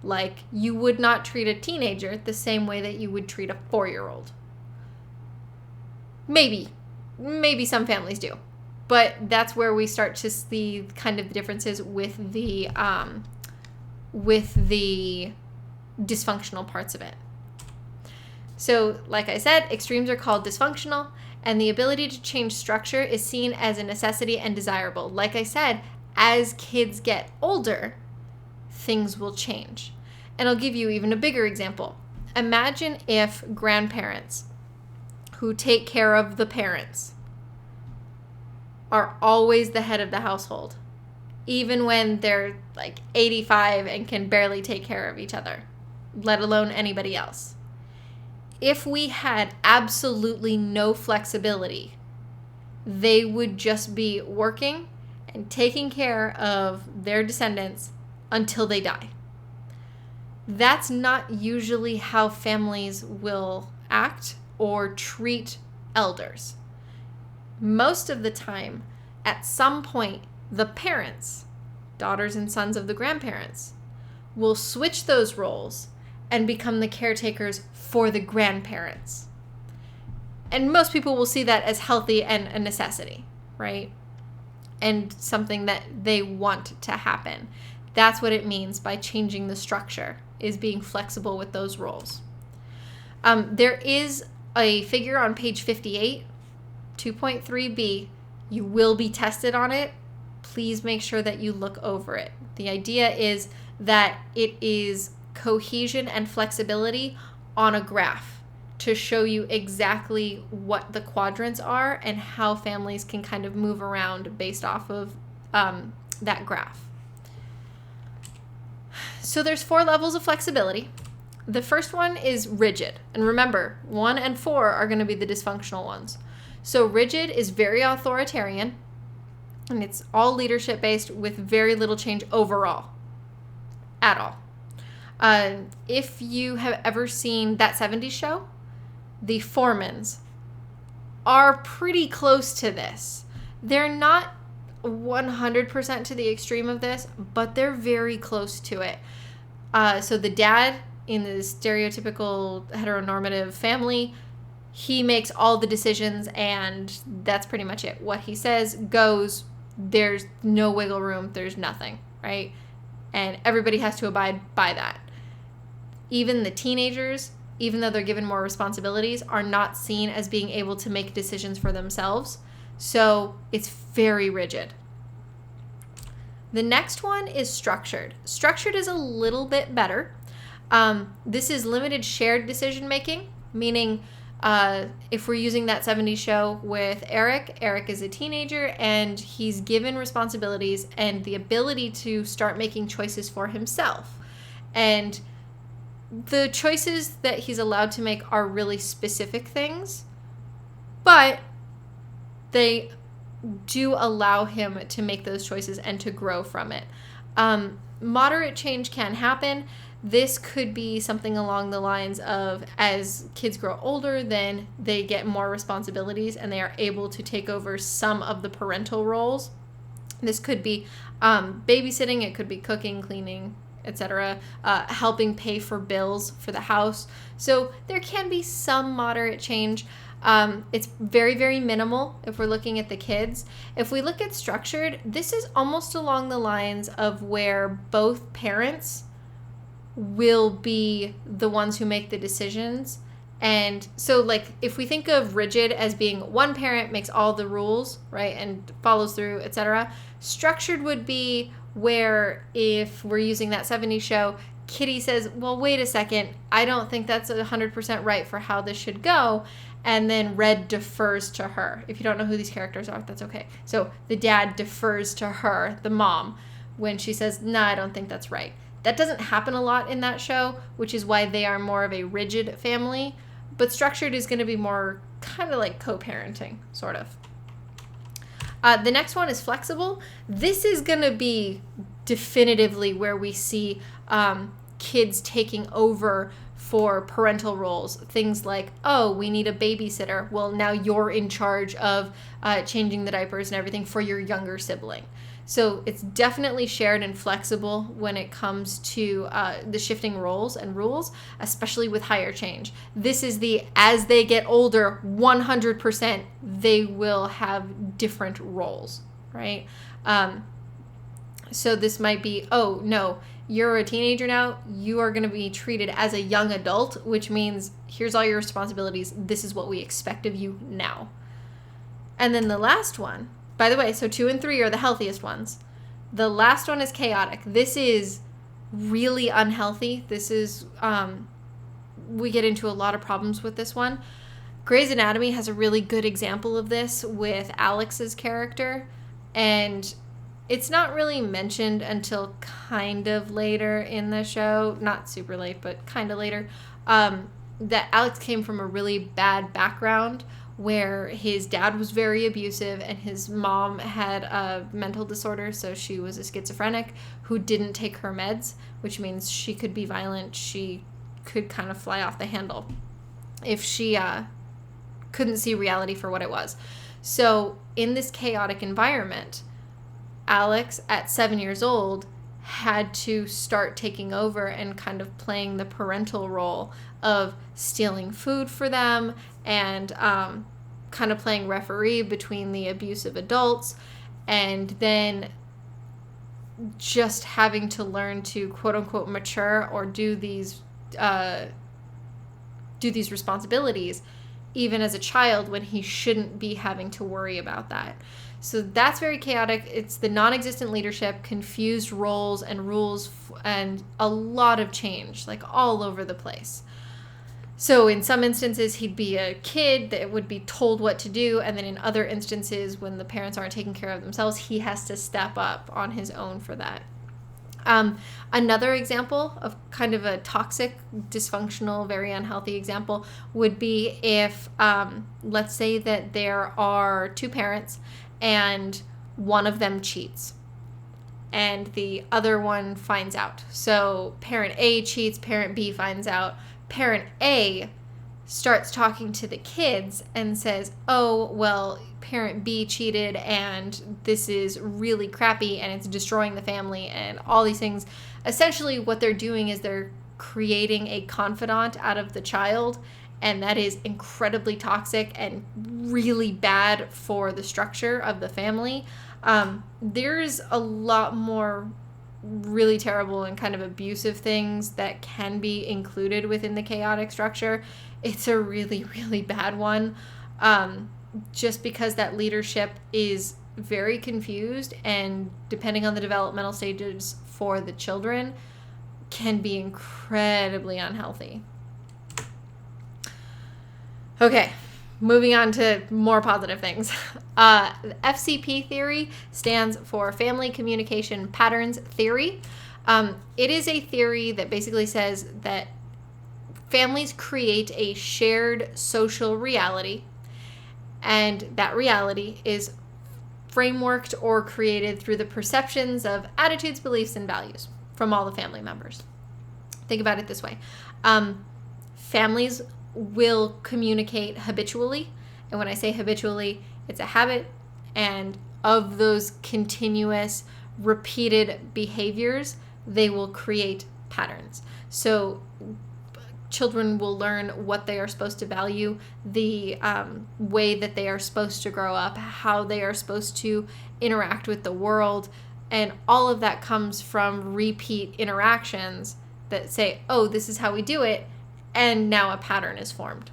Like, you would not treat a teenager the same way that you would treat a 4-year-old. Maybe some families do. But that's where we start to see kind of the differences with the dysfunctional parts of it. So, like I said, extremes are called dysfunctional, and the ability to change structure is seen as a necessity and desirable. Like I said, as kids get older, things will change. And I'll give you even a bigger example. Imagine if grandparents who take care of the parents are always the head of the household, even when they're like 85 and can barely take care of each other, let alone anybody else. If we had absolutely no flexibility, they would just be working and taking care of their descendants until they die. That's not usually how families will act or treat elders. Most of the time, at some point, the parents, daughters and sons of the grandparents, will switch those roles and become the caretakers for the grandparents. And most people will see that as healthy and a necessity, right? And something that they want to happen. That's what it means by changing the structure, is being flexible with those roles. There is a figure on page 58 2.3b, you will be tested on it. Please make sure that you look over it. The idea is that it is cohesion and flexibility on a graph to show you exactly what the quadrants are and how families can kind of move around based off of that graph. So there's 4 levels of flexibility. The first one is rigid. And remember, 1 and 4 are going to be the dysfunctional ones. So rigid is very authoritarian, and it's all leadership based with very little change overall at all. If you have ever seen That 70s Show, the Foremans are pretty close to this. They're not 100% to the extreme of this, but they're very close to it. So the dad in the stereotypical heteronormative family, he makes all the decisions, and that's pretty much it. What he says goes. There's no wiggle room. There's nothing, right? And everybody has to abide by that. Even the teenagers, even though they're given more responsibilities, are not seen as being able to make decisions for themselves. So it's very rigid. The next one is structured. Structured is a little bit better. This is limited shared decision making, meaning if we're using That 70s Show with Eric is a teenager and he's given responsibilities and the ability to start making choices for himself. And the choices that he's allowed to make are really specific things, but they do allow him to make those choices and to grow from it. Moderate change can happen. This could be something along the lines of, as kids grow older, then they get more responsibilities and they are able to take over some of the parental roles. This could be babysitting, it could be cooking, cleaning, etc., helping pay for bills for the house. So there can be some moderate change. It's very, very minimal if we're looking at the kids. If we look at structured, this is almost along the lines of where both parents will be the ones who make the decisions. And so, like, if we think of rigid as being one parent makes all the rules, right, and follows through, etc., structured would be where, if we're using That 70s Show, Kitty says, well, wait a second, I don't think that's 100% right for how this should go. And then Red defers to her. If you don't know who these characters are, that's okay. So the dad defers to her, the mom, when she says, no, I don't think that's right. That doesn't happen a lot in that show, which is why they are more of a rigid family. But structured is going to be more kind of like co-parenting, sort of. The next one is flexible. This is going to be definitively where we see kids taking over for parental roles. Things like, oh, we need a babysitter. Well, now you're in charge of changing the diapers and everything for your younger sibling. So it's definitely shared and flexible when it comes to the shifting roles and rules, especially with higher change. This is as they get older, 100% they will have different roles, right? So this might be, oh, no, you're a teenager now. You are going to be treated as a young adult, which means here's all your responsibilities. This is what we expect of you now. And then the last one, by the way, so 2 and 3 are the healthiest ones. The last one is chaotic. This is really unhealthy. This is, we get into a lot of problems with this one. Grey's Anatomy has a really good example of this with Alex's character. And it's not really mentioned until kind of later in the show. Not super late, but kind of later. That Alex came from a really bad background where his dad was very abusive and his mom had a mental disorder, so she was a schizophrenic who didn't take her meds, which means she could be violent. She could kind of fly off the handle if she couldn't see reality for what it was. So in this chaotic environment, Alex, at 7 years old, had to start taking over and kind of playing the parental role of stealing food for them and kind of playing referee between the abusive adults, and then just having to learn to quote unquote mature or do these responsibilities even as a child, when he shouldn't be having to worry about that. So that's very chaotic. It's the non-existent leadership, confused roles and rules, and a lot of change, like all over the place. So in some instances, he'd be a kid that would be told what to do. And then in other instances, when the parents aren't taking care of themselves, he has to step up on his own for that. Another example of kind of a toxic, dysfunctional, very unhealthy example would be if, let's say that there are two parents and one of them cheats and the other one finds out. So parent A cheats, parent B finds out. Parent A starts talking to the kids and says, oh, well, parent B cheated and this is really crappy and it's destroying the family and all these things. Essentially, what they're doing is they're creating a confidant out of the child, and that is incredibly toxic and really bad for the structure of the family. There's a lot more really terrible and kind of abusive things that can be included within the chaotic structure. It's a really, really bad one, just because that leadership is very confused, and depending on the developmental stages for the children, can be incredibly unhealthy. Okay, moving on to more positive things. The FCP theory stands for Family Communication Patterns Theory. It is a theory that basically says that families create a shared social reality, and that reality is frameworked or created through the perceptions of attitudes, beliefs, and values from all the family members. Think about it this way. Families will communicate habitually. And when I say habitually, it's a habit, and of those continuous repeated behaviors, they will create patterns. So children will learn what they are supposed to value, the way that they are supposed to grow up, how they are supposed to interact with the world. And all of that comes from repeat interactions that say, oh, this is how we do it. And now a pattern is formed.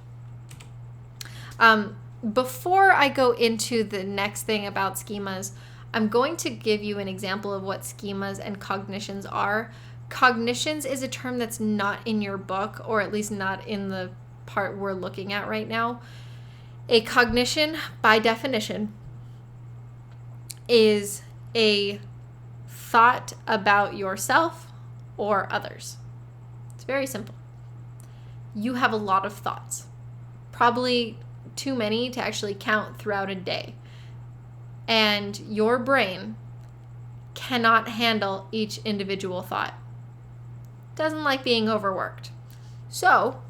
Before I go into the next thing about schemas, I'm going to give you an example of what schemas and cognitions are. Cognitions is a term that's not in your book, or at least not in the part we're looking at right now. A cognition, by definition, is a thought about yourself or others. It's very simple. You have a lot of thoughts, probably too many to actually count throughout a day. And your brain cannot handle each individual thought. Doesn't like being overworked. So,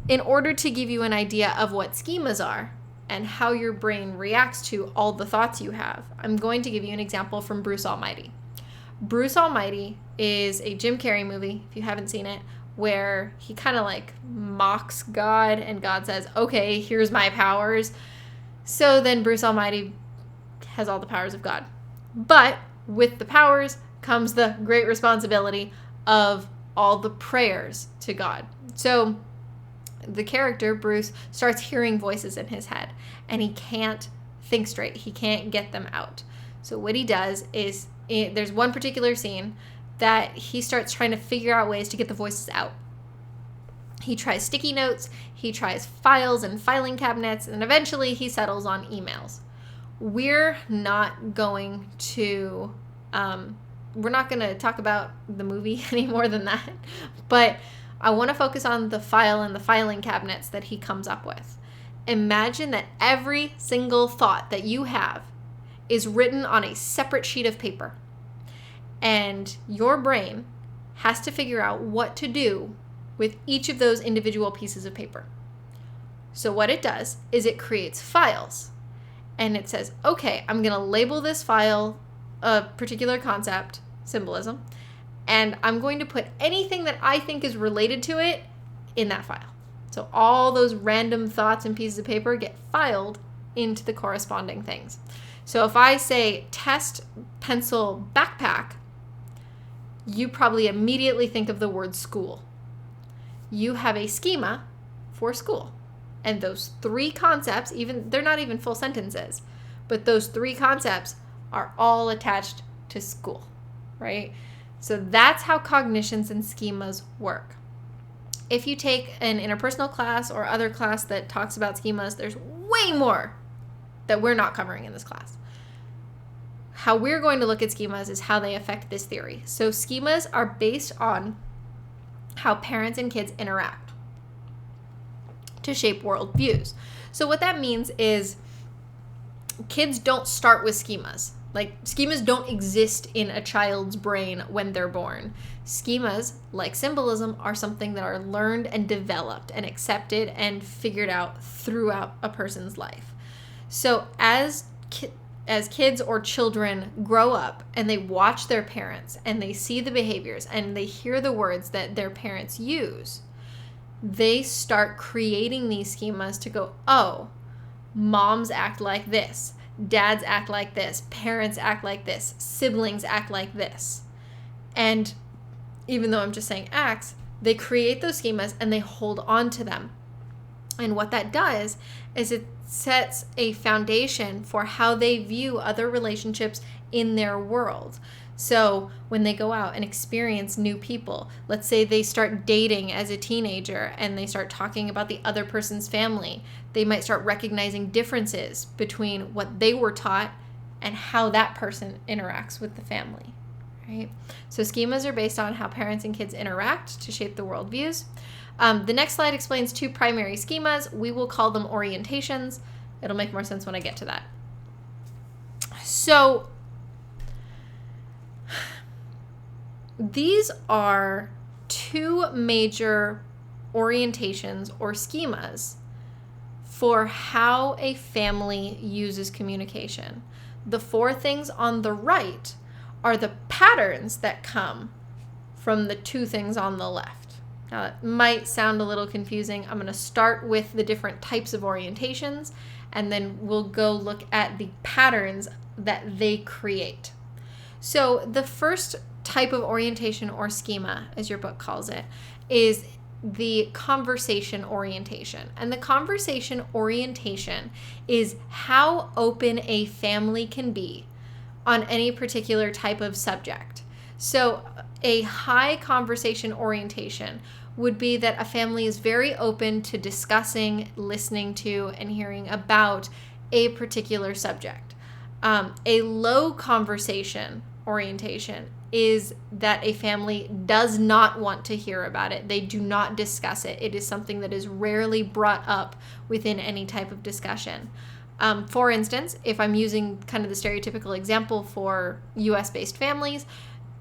in order to give you an idea of what schemas are and how your brain reacts to all the thoughts you have, I'm going to give you an example from Bruce Almighty. Bruce Almighty is a Jim Carrey movie, if you haven't seen it, where he kind of like mocks God, and God says, okay, here's my powers. So then Bruce Almighty has all the powers of God. But with the powers comes the great responsibility of all the prayers to God. So the character, Bruce, starts hearing voices in his head, and he can't think straight. He can't get them out. So what he does is, there's one particular scene that he starts trying to figure out ways to get the voices out. He tries sticky notes, he tries files and filing cabinets, and eventually he settles on emails. We're not going to talk about the movie any more than that, but I want to focus on the file and the filing cabinets that he comes up with. Imagine that every single thought that you have is written on a separate sheet of paper, and your brain has to figure out what to do with each of those individual pieces of paper. So what it does is it creates files, and it says, okay, I'm going to label this file a particular concept, symbolism, and I'm going to put anything that I think is related to it in that file. So all those random thoughts and pieces of paper get filed into the corresponding things. So if I say test pencil backpack, you probably immediately think of the word school. You have a schema for school. And those 3 concepts, they're not even full sentences, but those 3 concepts are all attached to school, right? So that's how cognitions and schemas work. If you take an interpersonal class or other class that talks about schemas, there's way more that we're not covering in this class. How we're going to look at schemas is how they affect this theory. So schemas are based on how parents and kids interact to shape worldviews. So what that means is kids don't start with schemas. Like, schemas don't exist in a child's brain when they're born. Schemas, like symbolism, are something that are learned and developed and accepted and figured out throughout a person's life. So as kids or children grow up and they watch their parents and they see the behaviors and they hear the words that their parents use, they start creating these schemas to go, oh, moms act like this. Dads act like this, parents act like this, siblings act like this. And even though I'm just saying acts, they create those schemas and they hold on to them. And what that does is it sets a foundation for how they view other relationships in their world. So when they go out and experience new people, let's say they start dating as a teenager and they start talking about the other person's family, they might start recognizing differences between what they were taught and how that person interacts with the family, right? So schemas are based on how parents and kids interact to shape the worldviews. The next slide explains 2 primary schemas. We will call them orientations. It'll make more sense when I get to that. So these are 2 major orientations or schemas for how a family uses communication. The 4 things on the right are the patterns that come from the 2 things on the left. Now, that might sound a little confusing. I'm going to start with the different types of orientations, and then we'll go look at the patterns that they create. So the first type of orientation or schema, as your book calls it, is the conversation orientation. And the conversation orientation is how open a family can be on any particular type of subject. So a high conversation orientation would be that a family is very open to discussing, listening to, and hearing about a particular subject. A low conversation orientation is that a family does not want to hear about it. They do not discuss it. It is something that is rarely brought up within any type of discussion. For instance, if I'm using kind of the stereotypical example for US-based families,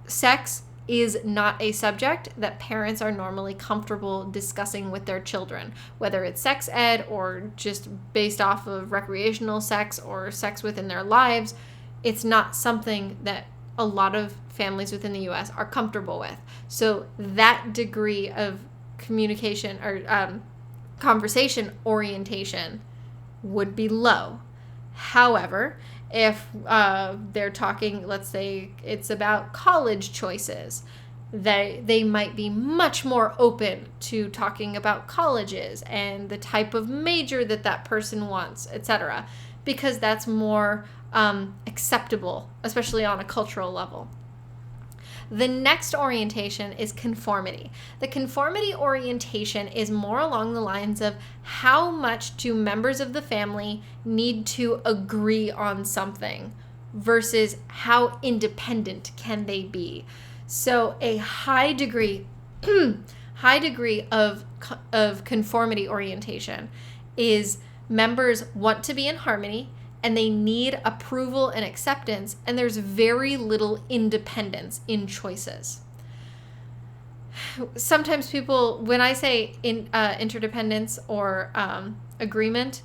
sex is not a subject that parents are normally comfortable discussing with their children, whether it's sex ed or just based off of recreational sex or sex within their lives. It's not something that a lot of families within the US are comfortable with. So that degree of communication or conversation orientation would be low. However, if they're talking, let's say it's about college choices, they might be much more open to talking about colleges and the type of major that person wants, etc., because that's more acceptable, especially on a cultural level. The next orientation is conformity. The conformity orientation is more along the lines of how much do members of the family need to agree on something versus how independent can they be. So a high degree of conformity orientation is members want to be in harmony and they need approval and acceptance, and there's very little independence in choices. Sometimes people, when I say interdependence or agreement,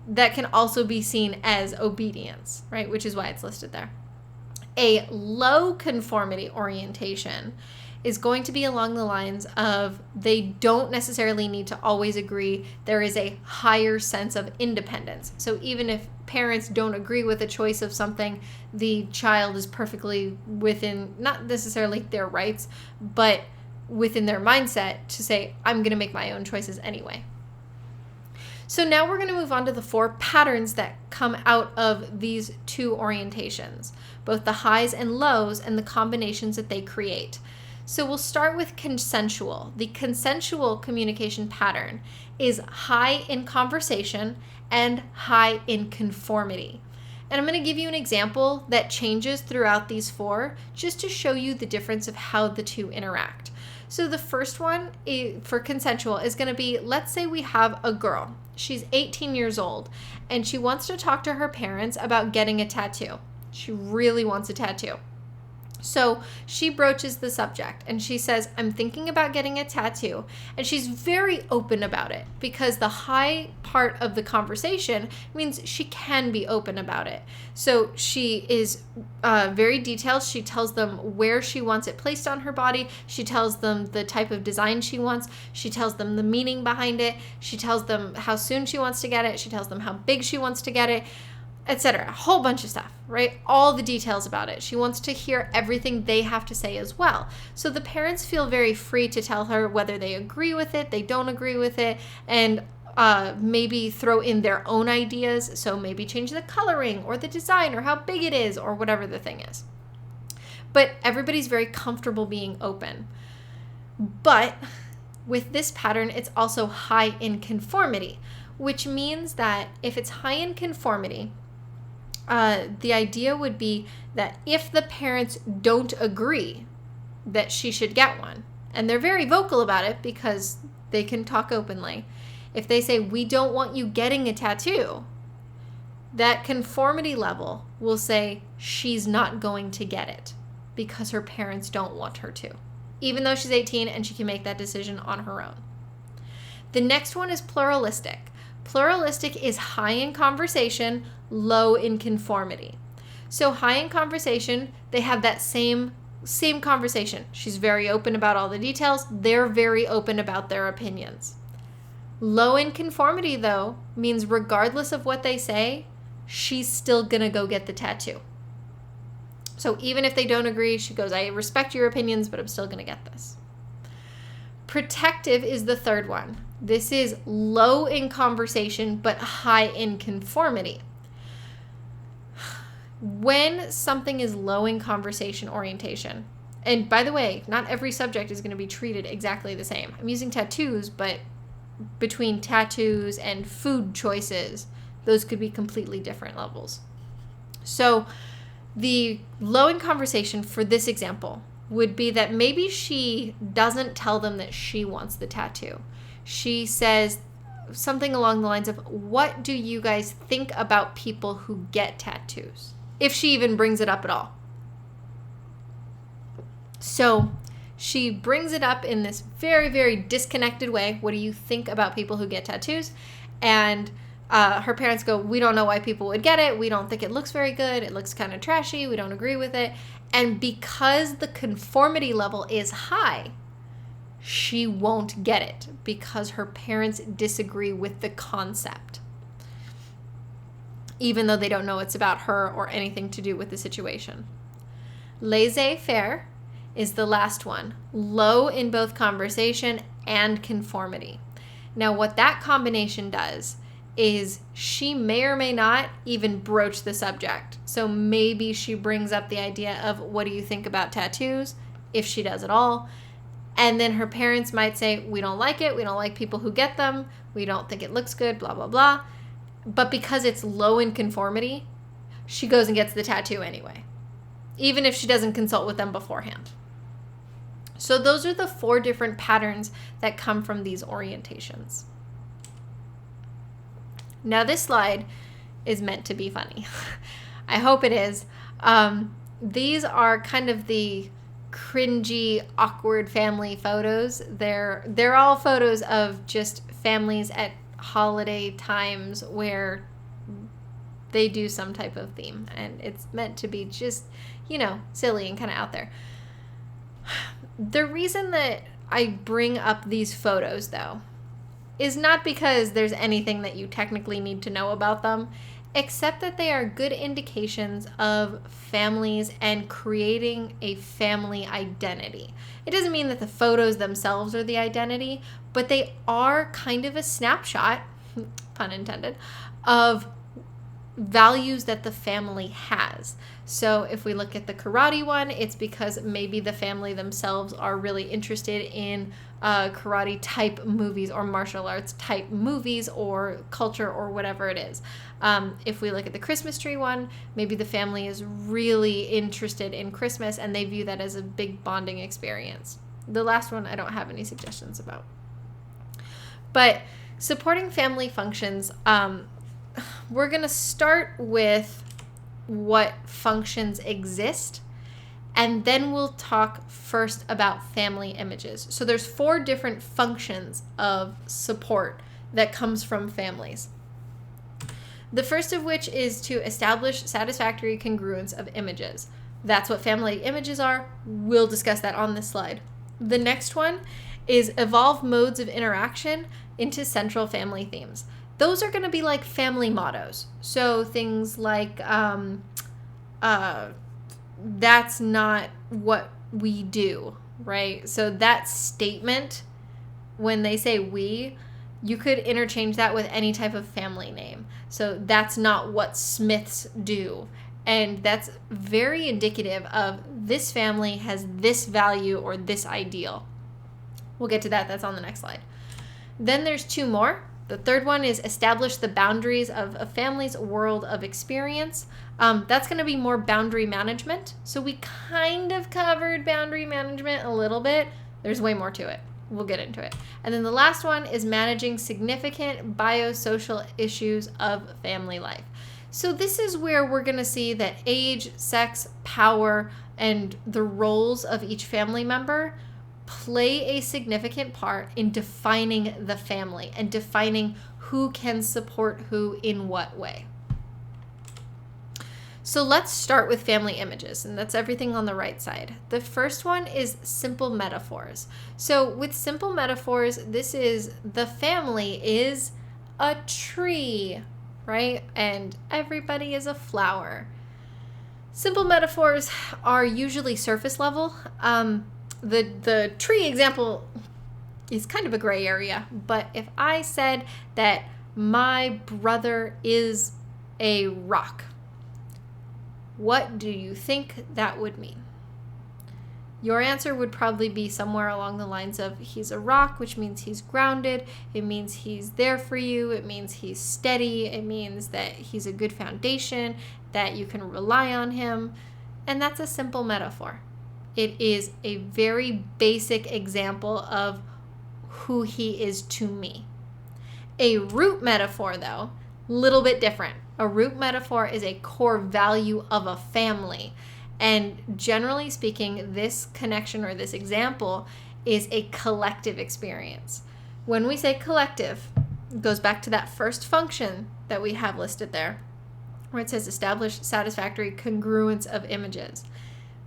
that can also be seen as obedience, right? Which is why it's listed there. A low conformity orientation is going to be along the lines of they don't necessarily need to always agree. There is a higher sense of independence. So even if parents don't agree with the choice of something, the child is perfectly within, not necessarily their rights, but within their mindset to say, I'm going to make my own choices anyway. So now we're going to move on to the 4 patterns that come out of these 2 orientations, both the highs and lows and the combinations that they create. So we'll start with consensual. The consensual communication pattern is high in conversation and high in conformity. And I'm going to give you an example that changes throughout these 4 just to show you the difference of how the 2 interact. So the first one for consensual is going to be, let's say we have a girl. She's 18 years old and she wants to talk to her parents about getting a tattoo. She really wants a tattoo. So she broaches the subject and she says, I'm thinking about getting a tattoo. And she's very open about it because the high part of the conversation means she can be open about it. So she is very detailed. She tells them where she wants it placed on her body. She tells them the type of design she wants. She tells them the meaning behind it. She tells them how soon she wants to get it. She tells them how big she wants to get it, etc. A whole bunch of stuff, right? All the details about it. She wants to hear everything they have to say as well. So the parents feel very free to tell her whether they agree with it, they don't agree with it, and maybe throw in their own ideas. So maybe change the coloring or the design or how big it is or whatever the thing is. But everybody's very comfortable being open. But with this pattern, it's also high in conformity, which means that if it's high in conformity, the idea would be that if the parents don't agree that she should get one, and they're very vocal about it because they can talk openly, if they say, we don't want you getting a tattoo, that conformity level will say she's not going to get it because her parents don't want her to, even though she's 18 and she can make that decision on her own. The next one is pluralistic. Pluralistic is high in conversation, low in conformity. So high in conversation, they have that same conversation. She's very open about all the details. They're very open about their opinions. Low in conformity, though, means regardless of what they say, she's still going to go get the tattoo. So even if they don't agree, she goes, I respect your opinions, but I'm still going to get this. Protective is the third one. This is low in conversation, but high in conformity. When something is low in conversation orientation, and by the way, not every subject is going to be treated exactly the same. I'm using tattoos, but between tattoos and food choices, those could be completely different levels. So the low in conversation for this example would be that maybe she doesn't tell them that she wants the tattoo. She says something along the lines of, what do you guys think about people who get tattoos? If she even brings it up at all. So she brings it up in this very, very disconnected way. What do you think about people who get tattoos? And her parents go, we don't know why people would get it. We don't think it looks very good. It looks kind of trashy. We don't agree with it. And because the conformity level is high, she won't get it because her parents disagree with the concept, even though they don't know it's about her or anything to do with the situation. Laissez-faire is the last one, low in both conversation and conformity. Now, what that combination does is she may or may not even broach the subject. So maybe she brings up the idea of, what do you think about tattoos? If she does at all. And then her parents might say, we don't like it. We don't like people who get them. We don't think it looks good, blah, blah, blah. But because it's low in conformity, she goes and gets the tattoo anyway, even if she doesn't consult with them beforehand. So those are the 4 different patterns that come from these orientations. Now this slide is meant to be funny. I hope it is. These are kind of the cringy, awkward family photos. They're all photos of just families at holiday times where they do some type of theme, and it's meant to be just, silly and kind of out there. The reason that I bring up these photos, though, is not because there's anything that you technically need to know about them, except that they are good indications of families and creating a family identity. It doesn't mean that the photos themselves are the identity, but they are kind of a snapshot pun intended, of values that the family has. So if we look at the karate one, it's because maybe the family themselves are really interested in karate type movies or martial arts type movies or culture or whatever it is. If we look at the Christmas tree one, maybe the family is really interested in Christmas and they view that as a big bonding experience. The last one I don't have any suggestions about. But supporting family functions, we're going to start with what functions exist, and then we'll talk first about family images. So there's 4 different functions of support that comes from families. The first of which is to establish satisfactory congruence of images. That's what family images are. We'll discuss that on this slide. The next one is evolve modes of interaction into central family themes. Those are going to be like family mottos. So things like, that's not what we do, right? So that statement, when they say we, you could interchange that with any type of family name. So that's not what Smiths do. And that's very indicative of this family has this value or this ideal. We'll get to that. That's on the next slide. Then there's 2 more. The third one is establish the boundaries of a family's world of experience. That's going to be more boundary management. So we kind of covered boundary management a little bit. There's way more to it. We'll get into it. And then the last one is managing significant biosocial issues of family life. So this is where we're going to see that age, sex, power, and the roles of each family member play a significant part in defining the family and defining who can support who in what way. So let's start with family images, and that's everything on the right side. The first one is simple metaphors. So with simple metaphors, this is the family is a tree, right? And everybody is a flower. Simple metaphors are usually surface level. The tree example is kind of a gray area, but if I said that my brother is a rock, what do you think that would mean? Your answer would probably be somewhere along the lines of he's a rock, which means he's grounded. It means he's there for you. It means he's steady. It means that he's a good foundation, that you can rely on him. And that's a simple metaphor. It is a very basic example of who he is to me. A root metaphor, though, little bit different. A root metaphor is a core value of a family. And generally speaking, this connection or this example is a collective experience. When we say collective, it goes back to that first function that we have listed there, where it says establish satisfactory congruence of images.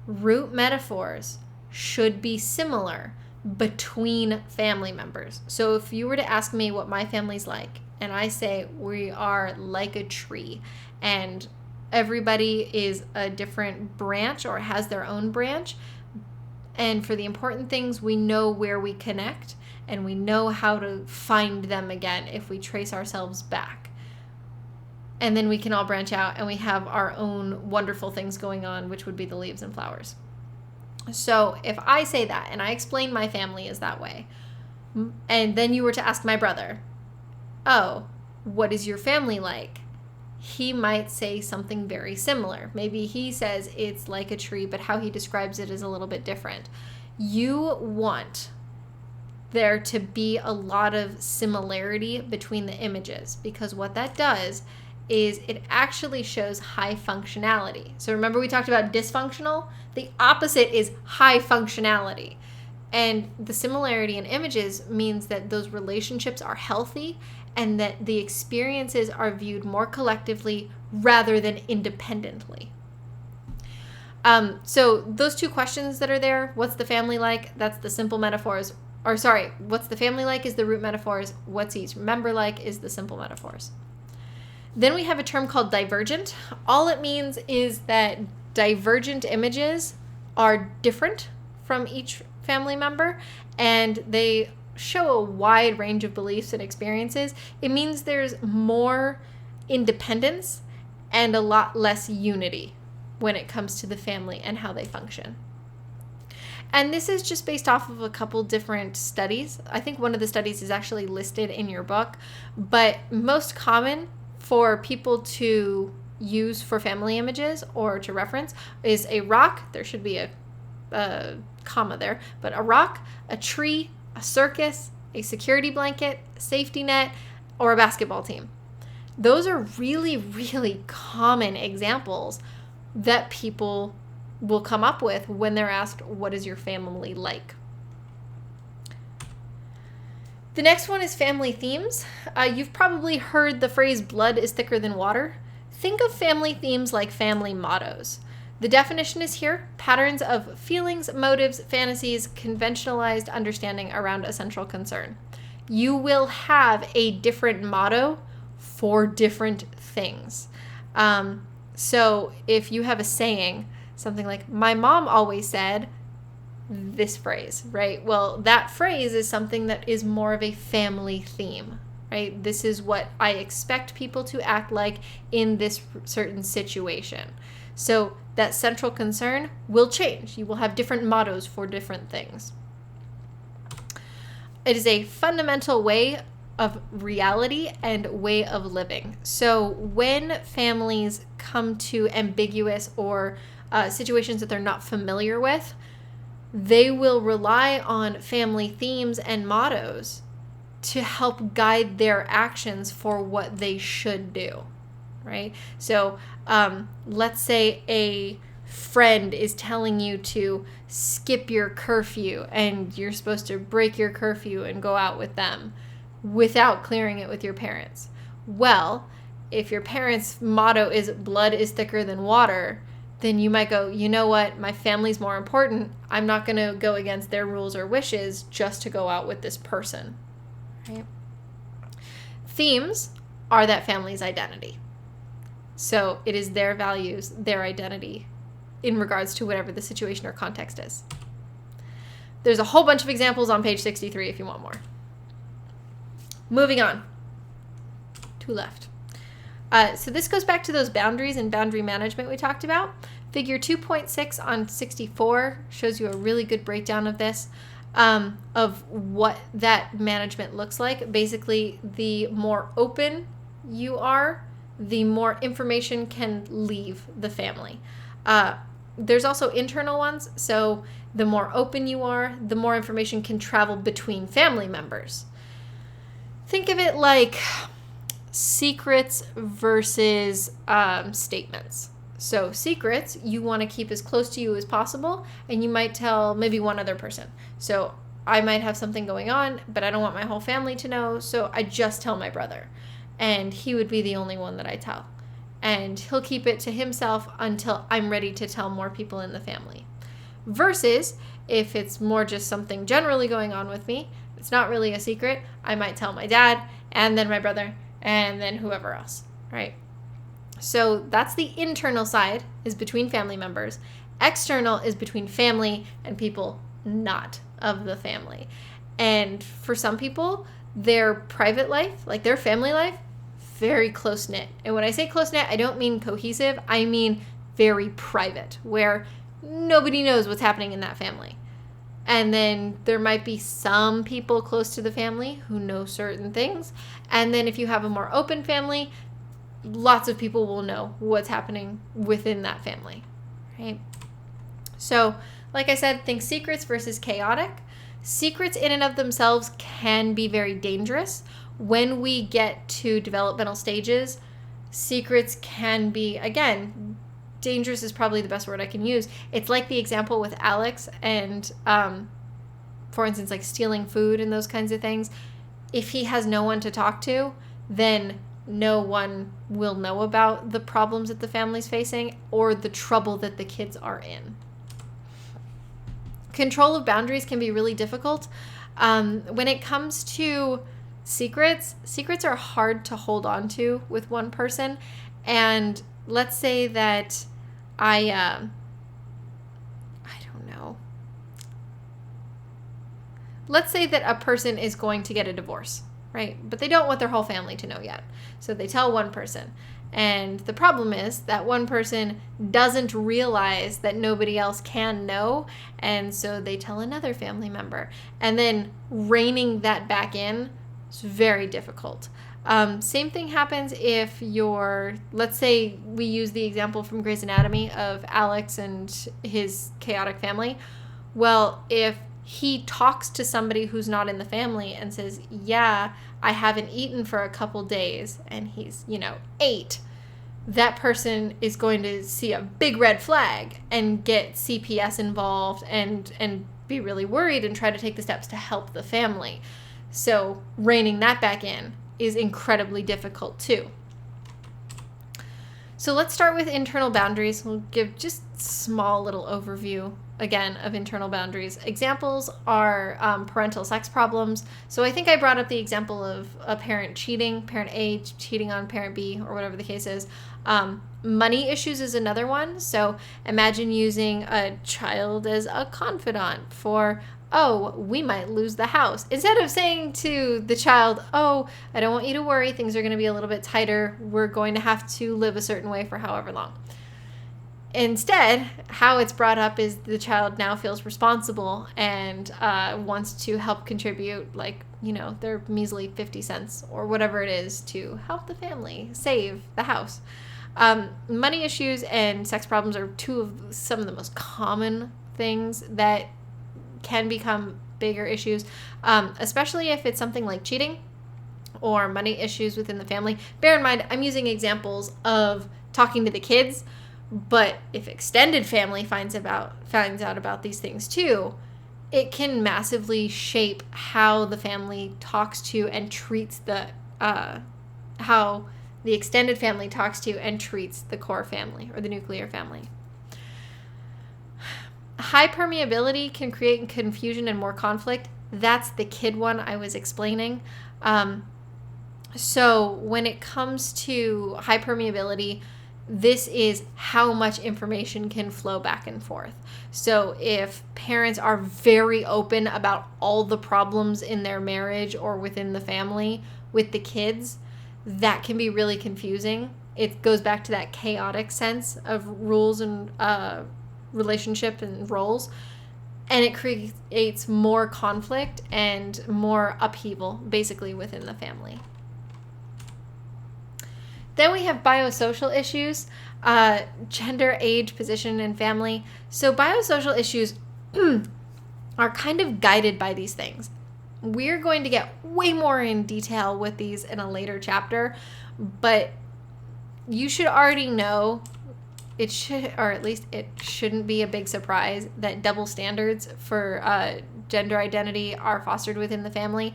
Root metaphors should be similar between family members. So if you were to ask me what my family's like, and I say we are like a tree, and everybody is a different branch or has their own branch, and for the important things, we know where we connect, and we know how to find them again if we trace ourselves back. And then we can all branch out and we have our own wonderful things going on, which would be the leaves and flowers. So if I say that and I explain my family is that way, and then you were to ask my brother, oh, what is your family like? He might say something very similar. Maybe he says it's like a tree, but how he describes it is a little bit different. You want there to be a lot of similarity between the images, because what that does is it actually shows high functionality. So remember we talked about dysfunctional? The opposite is high functionality. And the similarity in images means that those relationships are healthy and that the experiences are viewed more collectively rather than independently. So those 2 questions that are there, what's the family like? That's the simple metaphors. Or sorry, what's the family like is the root metaphors. What's each member like is the simple metaphors. Then we have a term called divergent. All it means is that divergent images are different from each family member, and they show a wide range of beliefs and experiences, it means there's more independence and a lot less unity when it comes to the family and how they function. And this is just based off of a couple different studies. I think one of the studies is actually listed in your book, but most common for people to use for family images or to reference is a rock. There should be a comma there, but a rock, a tree, a circus, a security blanket, a safety net, or a basketball team. Those are really, really common examples that people will come up with when they're asked, what is your family like? The next one is family themes. You've probably heard the phrase blood is thicker than water. Think of family themes like family mottos. The definition is here: patterns of feelings, motives, fantasies, conventionalized understanding around a central concern. You will have a different motto for different things. So if you have a saying, something like, my mom always said this phrase, right? Well, that phrase is something that is more of a family theme, right? This is what I expect people to act like in this certain situation. So that central concern will change. You will have different mottos for different things. It is a fundamental way of reality and way of living. So when families come to ambiguous or situations that they're not familiar with, they will rely on family themes and mottos to help guide their actions for what they should do, right? So let's say a friend is telling you to skip your curfew and you're supposed to break your curfew and go out with them without clearing it with your parents. Well, if your parents' motto is blood is thicker than water, then you might go, you know what, my family's more important. I'm not going to go against their rules or wishes just to go out with this person. Right? Themes are that family's identity. So it is their values, their identity in regards to whatever the situation or context is. There's a whole bunch of examples on page 63 if you want more. Moving on. 2 left. So this goes back to those boundaries and boundary management we talked about. Figure 2.6 on 64 shows you a really good breakdown of this, of what that management looks like. Basically, the more open you are, the more information can leave the family. There's also internal ones. So the more open you are, the more information can travel between family members. Think of it like secrets versus statements. So secrets you want to keep as close to you as possible, and you might tell maybe one other person. So I might have something going on, but I don't want my whole family to know, so I just tell my brother, and he would be the only one that I tell, and he'll keep it to himself until I'm ready to tell more people in the family. Versus if it's more just something generally going on with me, it's not really a secret, I might tell my dad and then my brother and then whoever else, right? So that's the internal side, is between family members. External is between family and people not of the family. And for some people, their private life, like their family life, very close-knit. And when I say close-knit, I don't mean cohesive. I mean very private, where nobody knows what's happening in that family. And then there might be some people close to the family who know certain things. And then if you have a more open family, lots of people will know what's happening within that family, right? So, like I said, think secrets versus chaotic. Secrets in and of themselves can be very dangerous. When we get to developmental stages, secrets can be, again, dangerous is probably the best word I can use. It's like the example with Alex and, for instance, like stealing food and those kinds of things. If he has no one to talk to, then no one will know about the problems that the family's facing or the trouble that the kids are in. Control of boundaries can be really difficult. When it comes to secrets are hard to hold on to with one person. And let's say that I don't know. let's say that a person is going to get a divorce, right? But they don't want their whole family to know yet. So they tell one person. And the problem is that one person doesn't realize that nobody else can know. And so they tell another family member. And then reining that back in is very difficult. Same thing happens if let's say we use the example from Grey's Anatomy of Alex and his chaotic family. Well, if he talks to somebody who's not in the family and says, yeah, I haven't eaten for a couple days, and he's, 8, that person is going to see a big red flag and get CPS involved and be really worried and try to take the steps to help the family. So reining that back in is incredibly difficult too. So let's start with internal boundaries. We'll give just a small little overview again of internal boundaries. Examples are parental sex problems. So I think I brought up the example of a parent A cheating on parent B, or whatever the case is. Money issues is another one. So imagine using a child as a confidant for, oh, we might lose the house. Instead of saying to the child, oh, I don't want you to worry, things are going to be a little bit tighter. We're going to have to live a certain way for however long. Instead, how it's brought up is the child now feels responsible and wants to help contribute, their measly 50 cents or whatever it is to help the family save the house. Money issues and sex problems are two of some of the most common things that can become bigger issues, especially if it's something like cheating or money issues within the family. Bear in mind, I'm using examples of talking to the kids, but if extended family finds out about these things too, it can massively shape how the family talks to and treats how the extended family talks to and treats the core family or the nuclear family. High permeability can create confusion and more conflict. That's the kid one I was explaining. So when it comes to high permeability, this is how much information can flow back and forth. So if parents are very open about all the problems in their marriage or within the family with the kids, that can be really confusing. It goes back to that chaotic sense of rules and relationship and roles, and it creates more conflict and more upheaval basically within the family. Then we have biosocial issues, gender, age, position, and family. So biosocial issues are kind of guided by these things. We're going to get way more in detail with these in a later chapter, but you should already know it should, or at least it shouldn't be a big surprise that double standards for gender identity are fostered within the family.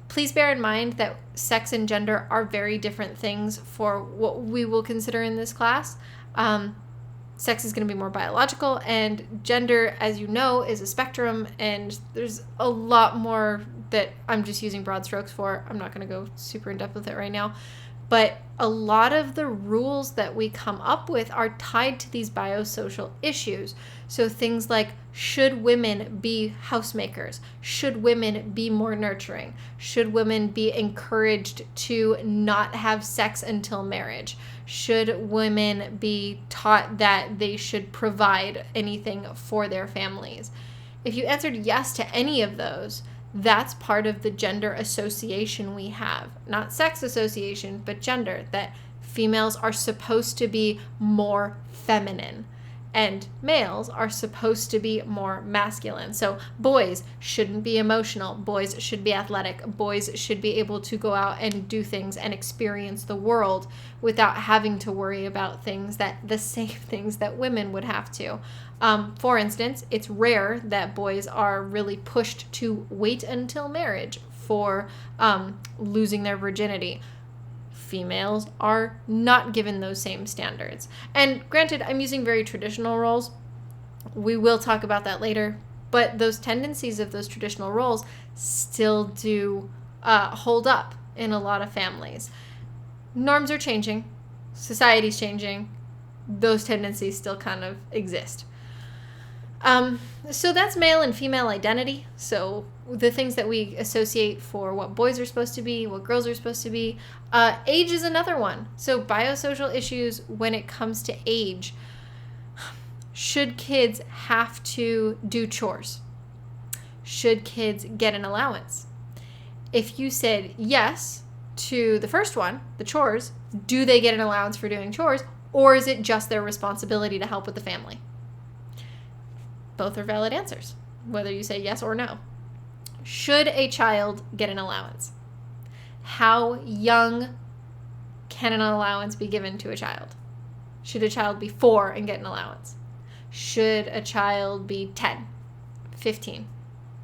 Please bear in mind that sex and gender are very different things for what we will consider in this class. Sex is going to be more biological, and gender, as you know, is a spectrum, and there's a lot more that I'm just using broad strokes for. I'm not going to go super in depth with it right now. But a lot of the rules that we come up with are tied to these biosocial issues. So things like, should women be housemakers? Should women be more nurturing? Should women be encouraged to not have sex until marriage? Should women be taught that they should provide anything for their families? If you answered yes to any of those, that's part of the gender association we have. Not sex association, but gender, that females are supposed to be more feminine and males are supposed to be more masculine. So boys shouldn't be emotional. Boys should be athletic. Boys should be able to go out and do things and experience the world without having to worry about the same things that women would have to. For instance, it's rare that boys are really pushed to wait until marriage for losing their virginity. Females are not given those same standards. And granted, I'm using very traditional roles. We will talk about that later. But those tendencies of those traditional roles still do hold up in a lot of families. Norms are changing. Society's changing. Those tendencies still kind of exist. So that's male and female identity. So the things that we associate for what boys are supposed to be, what girls are supposed to be. Age is another one. So biosocial issues when it comes to age. Should kids have to do chores? Should kids get an allowance? If you said yes to the first one, the chores, do they get an allowance for doing chores? Or is it just their responsibility to help with the family? Both are valid answers, whether you say yes or no. Should a child get an allowance? How young can an allowance be given to a child? Should a child be 4 and get an allowance? Should a child be 10, 15?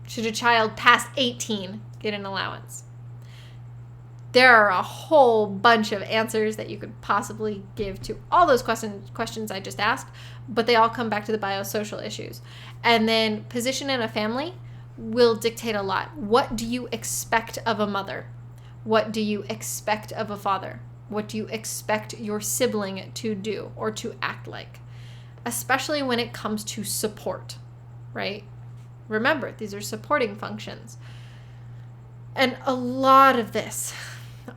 Should a child past 18 get an allowance? There are a whole bunch of answers that you could possibly give to all those questions I just asked, but they all come back to the biosocial issues. And then position in a family will dictate a lot. What do you expect of a mother? What do you expect of a father? What do you expect your sibling to do or to act like? Especially when it comes to support, right? Remember, these are supporting functions. And a lot of this,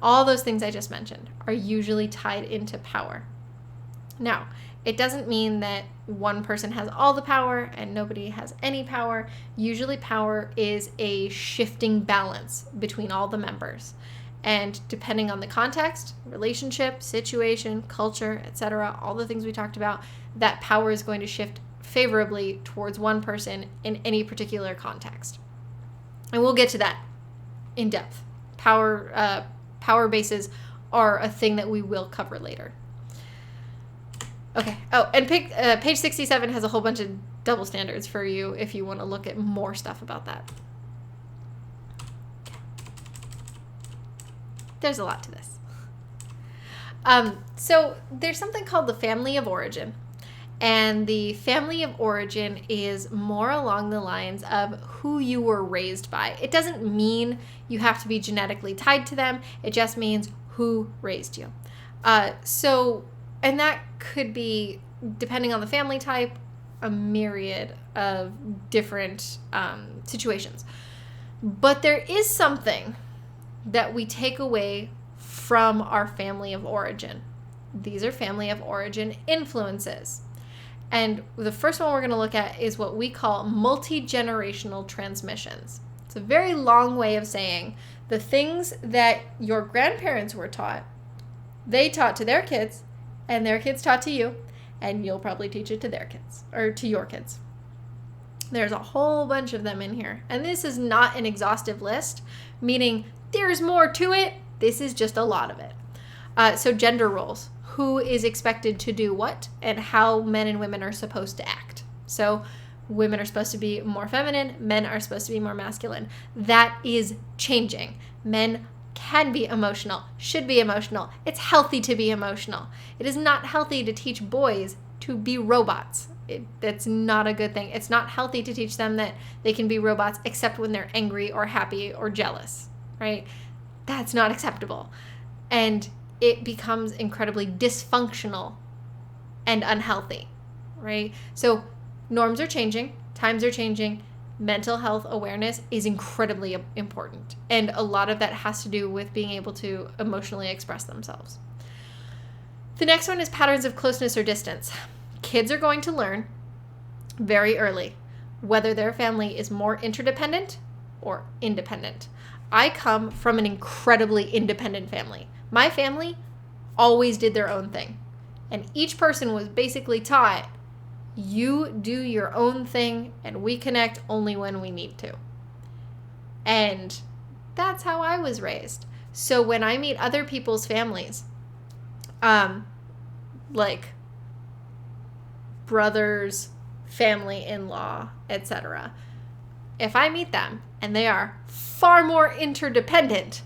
all those things I just mentioned, are usually tied into power. Now, it doesn't mean that one person has all the power and nobody has any power. Usually power is a shifting balance between all the members. And depending on the context, relationship, situation, culture, etc., all the things we talked about, that power is going to shift favorably towards one person in any particular context. And we'll get to that in depth. Power bases are a thing that we will cover later. Okay. Oh, and page 67 has a whole bunch of double standards for you if you want to look at more stuff about that. There's a lot to this. So there's something called the family of origin. And the family of origin is more along the lines of who you were raised by. It doesn't mean you have to be genetically tied to them. It just means who raised you. And that could be, depending on the family type, a myriad of different situations. But there is something that we take away from our family of origin. These are family of origin influences. And the first one we're going to look at is what we call multi-generational transmissions. It's a very long way of saying the things that your grandparents were taught, they taught to their kids, and their kids taught to you, and you'll probably teach it to their kids, or to your kids. There's a whole bunch of them in here. And this is not an exhaustive list, meaning there's more to it. This is just a lot of it. So gender roles. Who is expected to do what and how men and women are supposed to act. So women are supposed to be more feminine, men are supposed to be more masculine. That is changing. Men can be emotional, should be emotional. It's healthy to be emotional. It is not healthy to teach boys to be robots. That's not a good thing. It's not healthy to teach them that they can be robots except when they're angry or happy or jealous, right? That's not acceptable. And it becomes incredibly dysfunctional and unhealthy, right? So norms are changing, times are changing, mental health awareness is incredibly important. And a lot of that has to do with being able to emotionally express themselves. The next one is patterns of closeness or distance. Kids are going to learn very early whether their family is more interdependent or independent. I come from an incredibly independent family. My family always did their own thing. And each person was basically taught, you do your own thing and we connect only when we need to. And that's how I was raised. So when I meet other people's families, like brothers, family-in-law, etc., if I meet them and they are far more interdependent,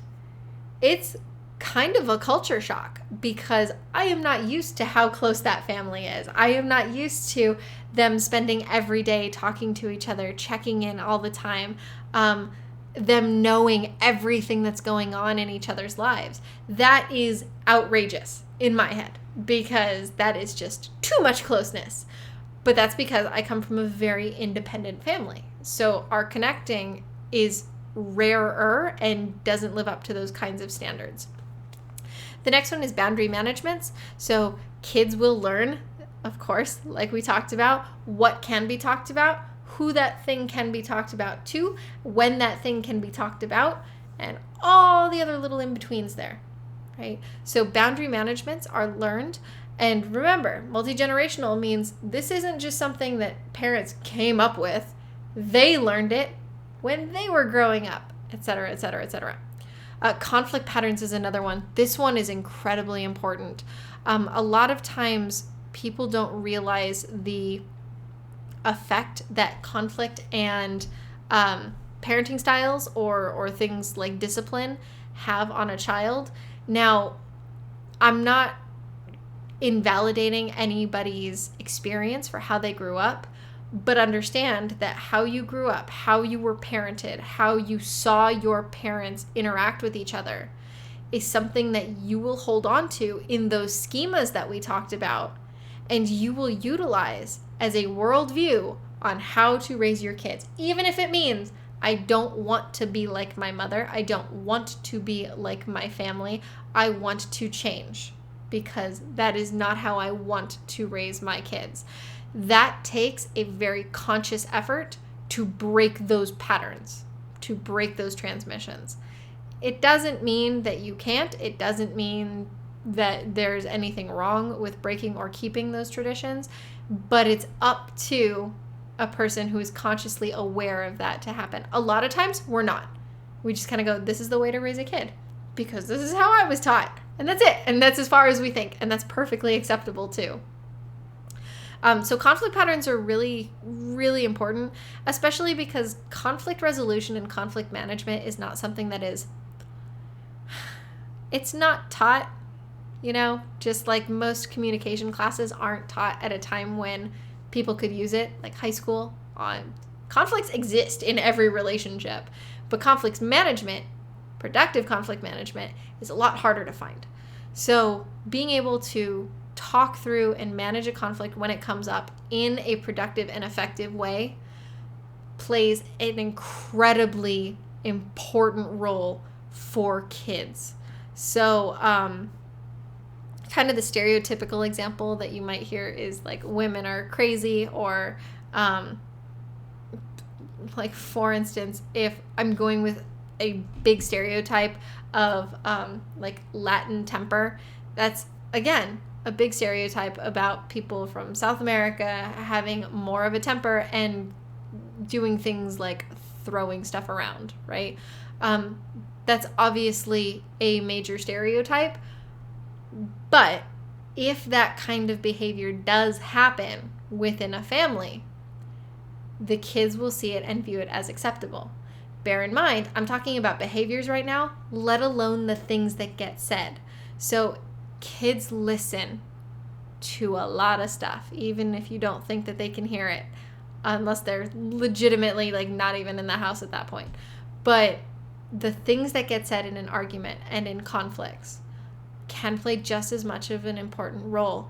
it's kind of a culture shock because I am not used to how close that family is. I am not used to them spending every day talking to each other, checking in all the time, them knowing everything that's going on in each other's lives. That is outrageous in my head because that is just too much closeness. But that's because I come from a very independent family. So our connecting is rarer and doesn't live up to those kinds of standards. The next one is boundary management. So kids will learn, of course, like we talked about, what can be talked about, who that thing can be talked about to, when that thing can be talked about, and all the other little in-betweens there, right? So boundary managements are learned. And remember, multi-generational means this isn't just something that parents came up with. They learned it when they were growing up, et cetera, et cetera, et cetera. Conflict patterns is another one. This one is incredibly important. A lot of times people don't realize the effect that conflict and parenting styles or things like discipline have on a child. Now, I'm not invalidating anybody's experience for how they grew up, but understand that how you grew up, how you were parented, how you saw your parents interact with each other is something that you will hold on to in those schemas that we talked about, and you will utilize as a worldview on how to raise your kids. Even if it means I don't want to be like my mother, I don't want to be like my family, I want to change because that is not how I want to raise my kids. That takes a very conscious effort to break those patterns, to break those transmissions. It doesn't mean that you can't. It doesn't mean that there's anything wrong with breaking or keeping those traditions, but it's up to a person who is consciously aware of that to happen. A lot of times we're not. We just kind of go, this is the way to raise a kid because this is how I was taught. And that's it. And that's as far as we think. And that's perfectly acceptable too. So conflict patterns are really, really important, especially because conflict resolution and conflict management is not something that it's not taught, just like most communication classes aren't taught at a time when people could use it, like high school. Conflicts exist in every relationship, but conflict management, productive conflict management, is a lot harder to find. So being able to talk through and manage a conflict when it comes up in a productive and effective way plays an incredibly important role for kids. So kind of the stereotypical example that you might hear is like women are crazy, or like for instance, if I'm going with a big stereotype of like Latin temper, that's again a big stereotype about people from South America having more of a temper and doing things like throwing stuff around, right? That's obviously a major stereotype, but if that kind of behavior does happen within a family, the kids will see it and view it as acceptable. Bear in mind, I'm talking about behaviors right now, let alone the things that get said. So kids listen to a lot of stuff, even if you don't think that they can hear it, unless they're legitimately like not even in the house at that point. But the things that get said in an argument and in conflicts can play just as much of an important role.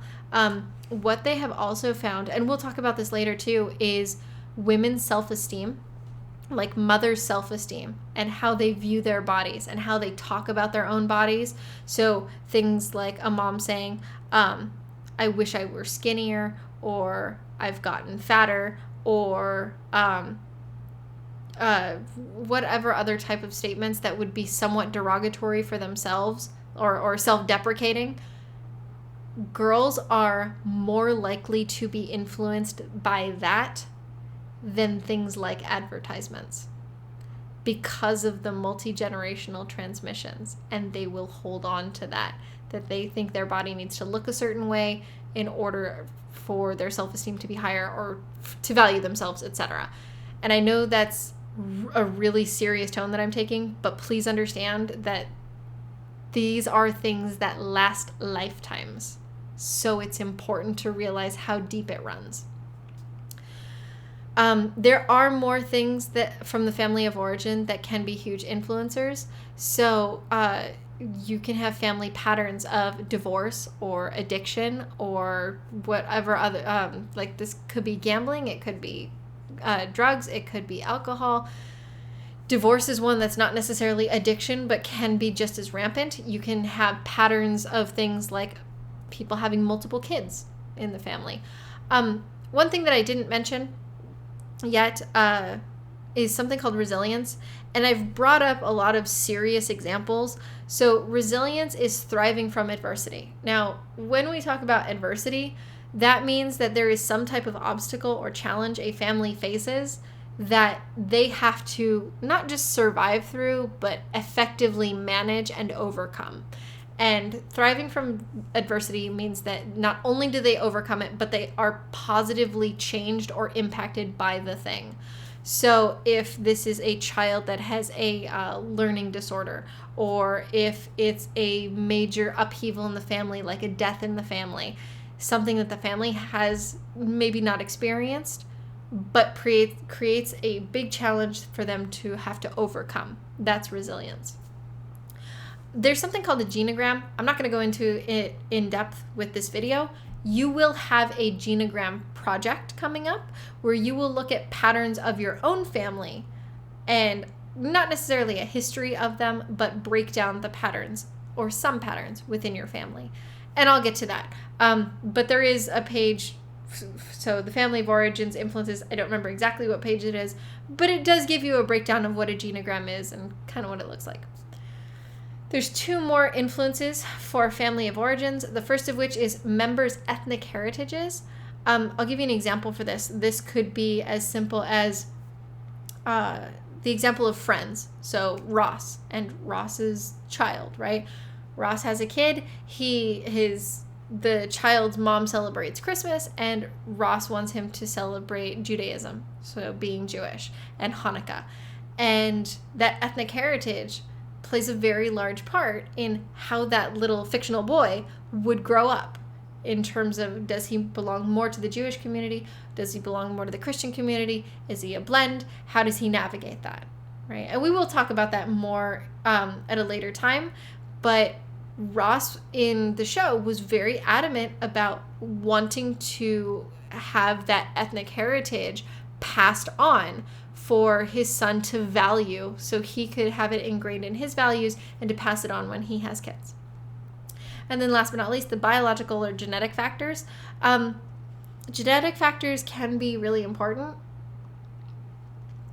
What they have also found, and we'll talk about this later too, is women's self-esteem, like mothers' self-esteem, and how they view their bodies and how they talk about their own bodies. So things like a mom saying, I wish I were skinnier, or I've gotten fatter, or whatever other type of statements that would be somewhat derogatory for themselves or self-deprecating. Girls are more likely to be influenced by that than things like advertisements because of the multi-generational transmissions, and they will hold on to that they think their body needs to look a certain way in order for their self-esteem to be higher or to value themselves, etc. And I know that's a really serious tone that I'm taking, but please understand that these are things that last lifetimes. So it's important to realize how deep it runs. There are more things that from the family of origin that can be huge influencers. So you can have family patterns of divorce or addiction or whatever other, like this could be gambling, it could be drugs, it could be alcohol. Divorce is one that's not necessarily addiction, but can be just as rampant. You can have patterns of things like people having multiple kids in the family. One thing that I didn't mention yet is something called resilience. And I've brought up a lot of serious examples. So resilience is thriving from adversity. Now, when we talk about adversity, that means that there is some type of obstacle or challenge a family faces that they have to not just survive through, but effectively manage and overcome. And thriving from adversity means that not only do they overcome it, but they are positively changed or impacted by the thing. So if this is a child that has a learning disorder, or if it's a major upheaval in the family, like a death in the family, something that the family has maybe not experienced, but creates a big challenge for them to have to overcome. That's resilience. There's something called a genogram. I'm not going to go into it in depth with this video. You will have a genogram project coming up where you will look at patterns of your own family and not necessarily a history of them, but break down the patterns or some patterns within your family. And I'll get to that. But there is a page, so the family of origins influences, I don't remember exactly what page it is, but it does give you a breakdown of what a genogram is and kind of what it looks like. There's two more influences for family of origins, the first of which is members' ethnic heritages. I'll give you an example for this. This could be as simple as the example of Friends. So Ross and Ross's child, right? Ross has a kid. The child's mom celebrates Christmas, and Ross wants him to celebrate Judaism, so being Jewish, and Hanukkah. And that ethnic heritage plays a very large part in how that little fictional boy would grow up, in terms of, does he belong more to the Jewish community? Does he belong more to the Christian community? Is he a blend? How does he navigate that, right? And we will talk about that more at a later time, but Ross in the show was very adamant about wanting to have that ethnic heritage passed on for his son to value, so he could have it ingrained in his values and to pass it on when he has kids. And then last but not least, the biological or genetic factors. Genetic factors can be really important.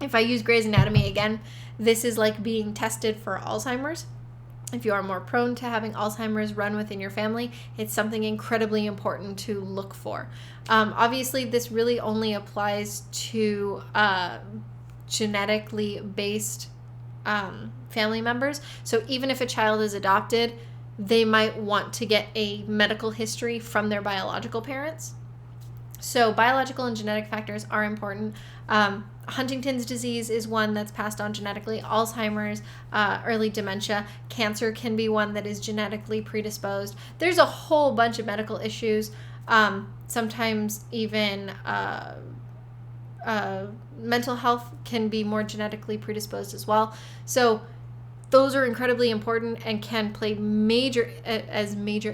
If I use Grey's Anatomy again, this is like being tested for Alzheimer's. If you are more prone to having Alzheimer's run within your family, it's something incredibly important to look for. Obviously, this really only applies to genetically based family members. So even if a child is adopted, they might want to get a medical history from their biological parents. So biological and genetic factors are important. Huntington's disease is one that's passed on genetically. Alzheimer's, early dementia, cancer can be one that is genetically predisposed. There's a whole bunch of medical issues. Sometimes even mental health can be more genetically predisposed as well. So those are incredibly important and can play major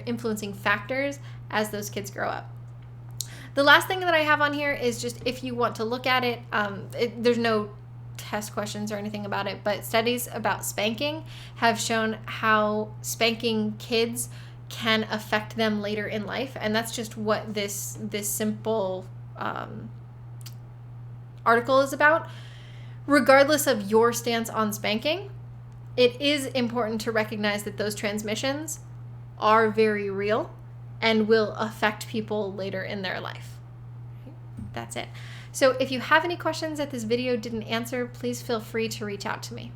influencing factors as those kids grow up. The last thing that I have on here is just, if you want to look at it, there's no test questions or anything about it, but studies about spanking have shown how spanking kids can affect them later in life. And that's just what this simple article is about. Regardless of your stance on spanking, it is important to recognize that those transmissions are very real and will affect people later in their life. That's it. So if you have any questions that this video didn't answer, please feel free to reach out to me.